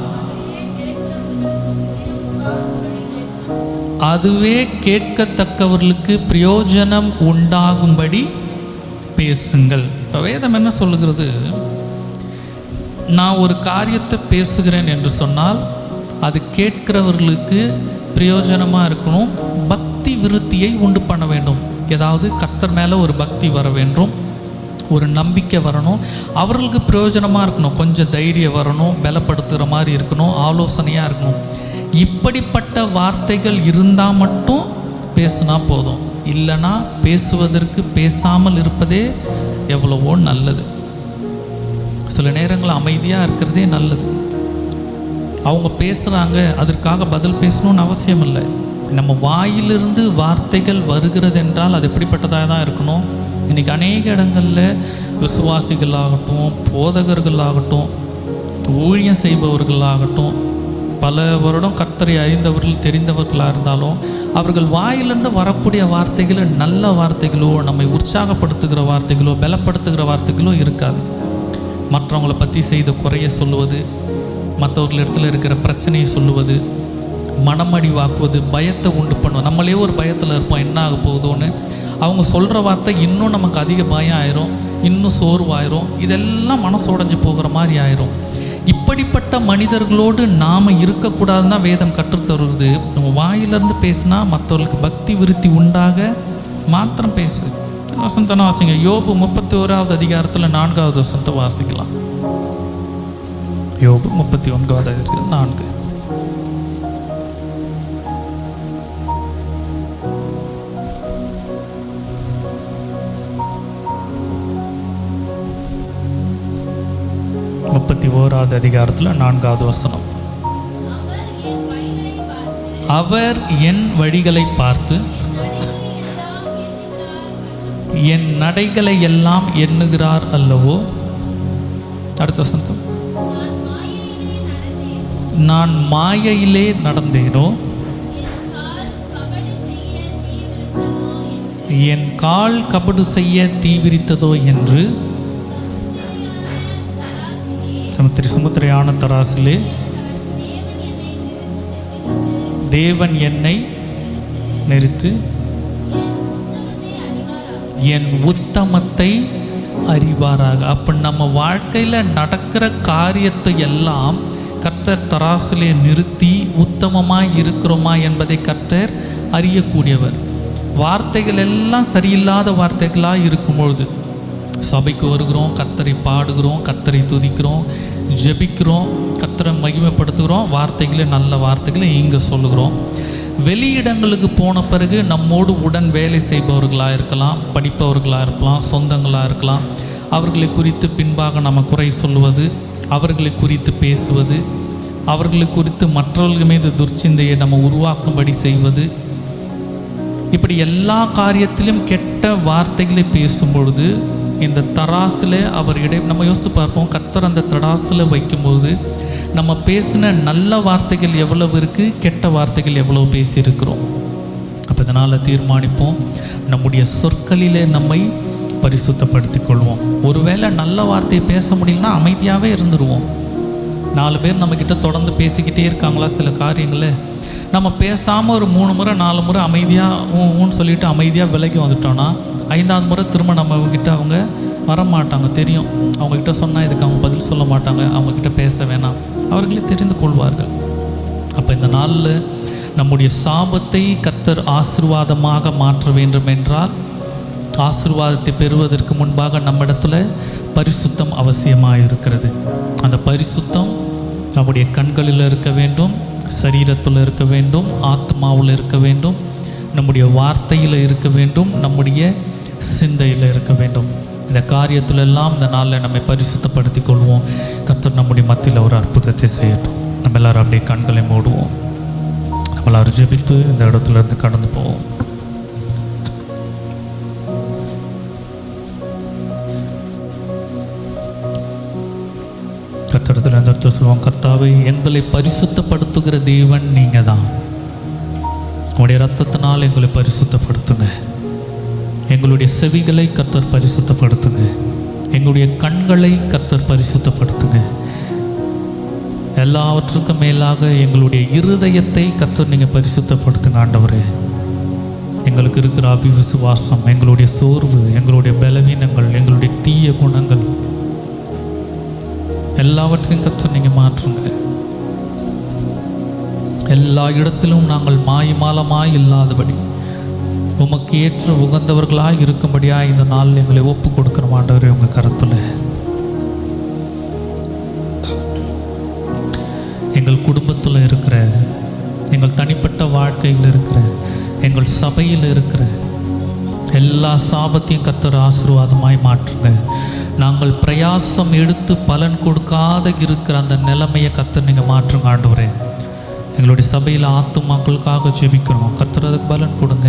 Speaker 3: அதுவே கேட்கத்தக்கவர்களுக்கு பிரயோஜனம் உண்டாகும்படி பேசுங்கள். வேதம் என்ன சொல்லுகிறது? நான் ஒரு காரியத்தை பேசுகிறேன் என்று சொன்னால் அது கேட்கிறவர்களுக்கு பிரயோஜனமாக இருக்கணும். பக்தி விருத்தியை உண்டு பண்ண வேண்டும். ஏதாவது கர்த்தர் மேலே ஒரு பக்தி வர வேண்டும், ஒரு நம்பிக்கை வரணும், அவர்களுக்கு பிரயோஜனமாக இருக்கணும், கொஞ்சம் தைரியம் வரணும், பலப்படுத்துகிற மாதிரி இருக்கணும், ஆலோசனையாக இருக்கணும். இப்படிப்பட்ட வார்த்தைகள் இருந்தால் மட்டும் பேசுனா போதும். இல்லைனா பேசுவதற்கு பேசாமல் இருப்பதே எவ்வளவோ நல்லது. சில நேரங்கள் அமைதியாக இருக்கிறதே நல்லது. அவங்க பேசுகிறாங்க, அதற்காக பதில் பேசணும்னு அவசியம் இல்லை. நம்ம வாயிலிருந்து வார்த்தைகள் வருகிறது என்றால் அது எப்படிப்பட்டதாக தான் இருக்கணும். இன்றைக்கி அநேக இடங்களில் விசுவாசிகளாகட்டும், போதகர்களாகட்டும், ஊழியம் செய்பவர்களாகட்டும், பல வருடம் கர்த்தரை அறிந்தவர்கள் தெரிந்தவர்களாக இருந்தாலும் அவர்கள் வாயிலிருந்து வரக்கூடிய வார்த்தைகள் நல்ல வார்த்தைகளோ, நம்மை உற்சாகப்படுத்துகிற வார்த்தைகளோ, பலப்படுத்துகிற வார்த்தைகளோ இருக்காது. மற்றவங்களை பற்றி செய்த குறைய சொல்லுவது, மற்றவர்களிடத்தில் இருக்கிற பிரச்சனையை சொல்லுவது, மனமடிவாக்குவது, பயத்தை உண்டு பண்ணுவோம். நம்மளே ஒரு பயத்தில் இருப்போம், என்ன ஆக போகுதோன்னு. அவங்க சொல்கிற வார்த்தை இன்னும் நமக்கு அதிக பயம் ஆயிரும், இன்னும் சோர்வாயிரும், இதெல்லாம் மனசு உடைஞ்சு போகிற மாதிரி ஆயிரும். இப்படிப்பட்ட மனிதர்களோடு நாம் இருக்கக்கூடாதுன்னு தான் வேதம் கற்றுத்தருவது. நம்ம வாயிலிருந்து பேசினா மற்றவர்களுக்கு பக்தி விருத்தி உண்டாக மாத்திரம் பேசு. வசனத்தை வாசிங்க. யோபு 31வது அதிகாரத்தில் 4வது வசனத்தை வாசிக்கலாம். யோபு 31வது அதிகாரம் 4. அதிகாரத்தில் 4வது வசனம். அவர் என் வழிகளை பார்த்து என் நடைகளை எல்லாம் எண்ணுகிறார் அல்லவோ. அடுத்த வசனம். நான் மாயையிலே நடந்தேனோ, என் கால் கபடு செய்ய தீவிரித்ததோ என்று சுமுத்திரையான தராசிலே தேவன் என்னை நிறுத்து என் உத்தமத்தை அறிவாராக. அப்போ நம்ம வாழ்க்கையில் நடக்கிற காரியத்தை எல்லாம் கர்த்தர் தராசிலே நிறுத்தி உத்தமமாய் இருக்கிறோமா என்பதை கர்த்தர் அறியக்கூடியவர். வார்த்தைகள் எல்லாம் சரியில்லாத வார்த்தைகளாக இருக்கும்பொழுது சபைக்கு வருகிறோம், கர்த்தரை பாடுகிறோம், கர்த்தரை துதிக்கிறோம், ஜெபிக்கிறோம், கர்த்தரை மகிமைப்படுத்துகிறோம், வார்த்தைகளை நல்ல வார்த்தைகளை இங்கே சொல்லுகிறோம். வெளியிடங்களுக்கு போன பிறகு நம்மோடு உடன் வேலை செய்பவர்களாக இருக்கலாம், படிப்பவர்களாக இருக்கலாம், சொந்தங்களாக இருக்கலாம், அவர்களை குறித்து பின்பாக நம்ம குறை சொல்லுவது, அவர்களை குறித்து பேசுவது, அவர்களை குறித்து மற்றவர்கள் மீது துர்ச்சிந்தையை நம்ம உருவாக்கும்படி செய்வது, இப்படி எல்லா காரியத்திலும் கெட்ட வார்த்தைகளை பேசும்பொழுது இந்த தராசில் அவர் நம்ம யோசித்து பார்ப்போம். கர்த்தர் அந்த தராசில் வைக்கும்போது நம்ம பேசின நல்ல வார்த்தைகள் எவ்வளவு இருக்குது, கெட்ட வார்த்தைகள் எவ்வளவு பேசியிருக்கிறோம். அப்போ இதனால் தீர்மானிப்போம், நம்முடைய சொற்களிலே நம்மை பரிசுத்தப்படுத்திக் கொள்வோம். ஒருவேளை நல்ல வார்த்தையை பேச முடியலன்னா அமைதியாகவே இருந்துருவோம். 4 பேர் நம்மக்கிட்ட தொடர்ந்து பேசிக்கிட்டே இருக்காங்களா சில காரியங்களை, நம்ம பேசாமல் ஒரு 3 முறை 4 முறை அமைதியாக ஊன்னு சொல்லிவிட்டு அமைதியாக விலகி வந்துட்டோன்னா 5வது முறை திரும்ப நம்மக்கிட்ட அவங்க வரமாட்டாங்க. தெரியும், அவங்கக்கிட்ட சொன்னால் இதுக்கு அவங்க பதில் சொல்ல மாட்டாங்க, அவங்கக்கிட்ட பேச வேணாம், அவர்களே தெரிந்து கொள்வார்கள். அப்போ இந்த நாளில் நம்முடைய சாபத்தை கர்த்தர் ஆசீர்வாதமாக மாற்ற வேண்டும் என்றால் ஆசீர்வாதத்தை பெறுவதற்கு முன்பாக நம்மிடத்துல பரிசுத்தம் அவசியமாக இருக்கிறது. அந்த பரிசுத்தம் நம்முடைய கண்களில் இருக்க வேண்டும், சரீரத்தில் இருக்க வேண்டும், ஆத்மாவில் இருக்க வேண்டும், நம்முடைய வார்த்தையில் இருக்க வேண்டும், நம்முடைய சிந்தையில் இருக்க வேண்டும். இந்த காரியத்திலெல்லாம் இந்த நாளில் நம்மை பரிசுத்தப்படுத்திக் கொள்வோம். கர்த்தர் நம்முடைய மத்தியில் ஒரு அற்புதத்தை செய்யட்டும். நம்ம எல்லாரும் அப்படியே கண்களை மூடுவோம். நம்ம எல்லாரும் ஜெபித்து இந்த இடத்துல இருந்து கடந்து போவோம். கர்த்தரிடத்தில் இந்த இடத்துல சொல்லுவோம், கர்த்தாவே, எங்களை பரிசுத்தப்படுத்துகிற தேவன் நீங்கள் தான். உங்களுடைய இரத்தத்தினால் எங்களை பரிசுத்தப்படுத்துங்க. எங்களுடைய செவிகளை கர்த்தர் பரிசுத்தப்படுத்துங்க. எங்களுடைய கண்களை கர்த்தர் பரிசுத்தப்படுத்துங்க. எல்லாவற்றுக்கும் மேலாக எங்களுடைய இருதயத்தை கர்த்தர் நீங்கள் பரிசுத்தப்படுத்துங்க. ஆண்டவரே, எங்களுக்கு இருக்கிற அவிசுவாசம், எங்களுடைய சோர்வு, எங்களுடைய பலவீனங்கள், எங்களுடைய தீய குணங்கள் எல்லாவற்றையும் கர்த்தர் நீங்கள் மாற்றுங்க. எல்லா இடத்திலும் நாங்கள் மாய்மாலமாய் இல்லாதபடி உமக்கு ஏற்ற உகந்தவர்களாக இருக்கும்படியாக இந்த நாள் எங்களை ஒப்பு கொடுக்குற ஆண்டவரே உங்கள் கருத்தில். எங்கள் குடும்பத்தில் இருக்கிற, எங்கள் தனிப்பட்ட வாழ்க்கையில் இருக்கிற, எங்கள் சபையில் இருக்கிற எல்லா சாபத்தையும் கர்த்தர் ஆசீர்வாதமாய் மாற்றுங்க. நாங்கள் பிரயாசம் எடுத்து பலன் கொடுக்காத இருக்கிற அந்த நிலைமையை கர்த்தர் நீங்கள் மாற்றுங்க ஆண்டவரே. எங்களுடைய சபையில் ஆத்துமாக்களுக்காக ஜெபிக்கிறோம். கர்த்தர் அதுக்கு பலன் கொடுங்க.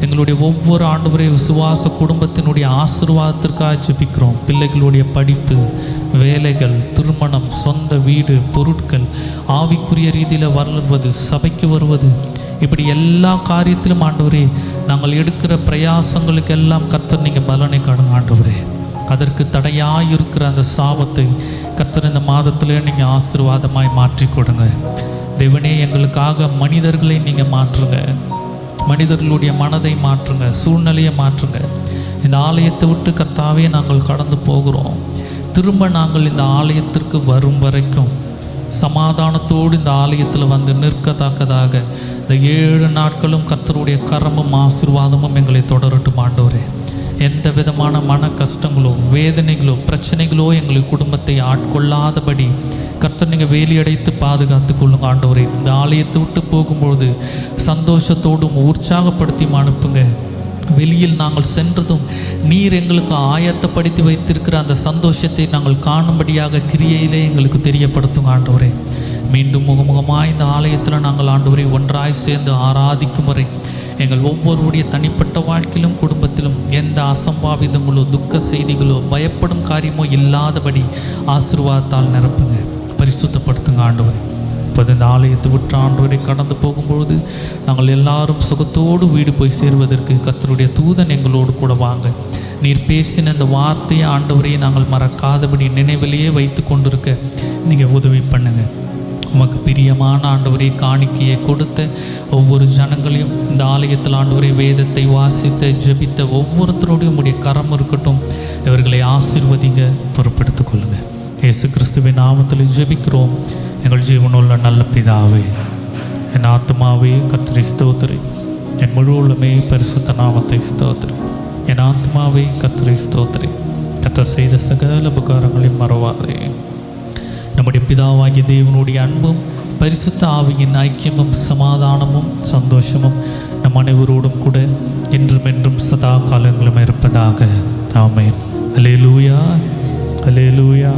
Speaker 3: எங்களுடைய ஒவ்வொரு ஆண்டவரே விசுவாச குடும்பத்தினுடைய ஆசீர்வாதத்திற்காக ஜெபிக்கிறோம். பிள்ளைகளுடைய படிப்பு, வேலைகள், திருமணம், சொந்த வீடு, பொருட்கள், ஆவிக்குரிய ரீதியில் வளர்வது, சபைக்கு வருவது, இப்படி எல்லா காரியத்திலும் ஆண்டவரே நாங்கள் எடுக்கிற பிரயாசங்களுக்கு எல்லாம் கர்த்தர் நீங்கள் பலனை காணுங்க ஆண்டவரே. அதற்கு தடையாக இருக்கிற அந்த சாபத்தை கர்த்தர் இந்த மாதத்திலே நீங்கள் ஆசீர்வாதமாய் மாற்றி கொடுங்க. தேவனே, எங்களுக்காக மனிதர்களை நீங்கள் மாற்றுங்க. மனிதர்களுடைய மனதை மாற்றுங்க, சூழ்நிலையை மாற்றுங்க. இந்த ஆலயத்தை விட்டு கர்த்தாவே நாங்கள் கடந்து போகிறோம். திரும்ப நாங்கள் இந்த ஆலயத்திற்கு வரும் வரைக்கும் சமாதானத்தோடு இந்த ஆலயத்தில் வந்து நிற்கத்தக்கதாக இந்த 7 நாட்களும் கர்த்தருடைய கரமும் ஆசீர்வாதமும் எங்களை தொடரட்டும் ஆண்டவரே. எந்த விதமான மன கஷ்டங்களோ, வேதனைகளோ, பிரச்சனைகளோ எங்கள் குடும்பத்தை ஆட்கொள்ளாதபடி கர்த்தர் நீங்கள் வேலியடைத்து பாதுகாத்து கொள்ளுங்க ஆண்டவரே. இந்த ஆலயத்தை விட்டு போகும்பொழுது சந்தோஷத்தோடும் உற்சாகப்படுத்தி அனுப்புங்க. வெளியில் நாங்கள் சென்றதும் நீர் எங்களுக்கு ஆயத்தப்படுத்தி வைத்திருக்கிற அந்த சந்தோஷத்தை நாங்கள் காணும்படியாக கிரியையிலே எங்களுக்கு தெரியப்படுத்துங்க ஆண்டவரே. மீண்டும் முகமுகமாக இந்த ஆலயத்தில் நாங்கள் ஆண்டவரை ஒன்றாய் சேர்ந்து ஆராதிக்கும் வரை எங்கள் ஒவ்வொருடைய தனிப்பட்ட வாழ்க்கையிலும் குடும்பத்திலும் எந்த அசம்பாவிதங்களோ, துக்க செய்திகளோ, பயப்படும் காரியமோ இல்லாதபடி ஆசீர்வாதத்தால் நிரப்புங்க, பரிசுத்தப்படுத்துங்க ஆண்டவரே. இப்போது இந்த ஆலயத்தை விட்டு ஆண்டவரை கடந்து போகும்பொழுது நாங்கள் எல்லாரும் சுகத்தோடு வீடு போய் சேர்வதற்கு கர்த்தருடைய தூதன் எங்களோடு கூட வாங்க. நீர் பேசின இந்த வார்த்தையை ஆண்டவரையே நாங்கள் மறக்காதபடி நினைவிலேயே வைத்து கொண்டிருக்க நீங்கள் உதவி பண்ணுங்க. உமக்கு பிரியமான ஆண்டவரை காணிக்கையை கொடுத்த ஒவ்வொரு ஜனங்களையும் இந்த ஆலயத்தில் ஆண்டவரை வேதத்தை வாசித்த ஜெபித்த ஒவ்வொருத்தரோடையும் உடைய கரம் இருக்கட்டும். இவர்களை ஆசீர்வதிங்க, பொறுப்பெடுத்துக் கொள்ளுங்கள். இயேசு கிறிஸ்துவின் நாமத்தில் ஜெபிக்கிறோம் எங்கள் ஜீவனுள்ள நல்ல பிதாவே. என் ஆத்மாவே கர்த்தரை ஸ்தோத்திரி, என் முழு உள்ளமே பரிசுத்த நாமத்தை ஸ்தோத்திரி. என் ஆத்மாவே கர்த்தரை ஸ்தோத்திரி, கர்த்தர் செய்த சகல உபகாரங்களையும் மறவாதே. நம்முடைய பிதாவாகிய தேவனுடைய அன்பும் பரிசுத்த ஆவியின் ஐக்கியமும் சமாதானமும் சந்தோஷமும் நம் அனைவரோடும் கூட என்றும் என்றும் சதா காலங்களும் இருப்பதாக. ஆமென். அல்லேலூயா, அல்லேலூயா.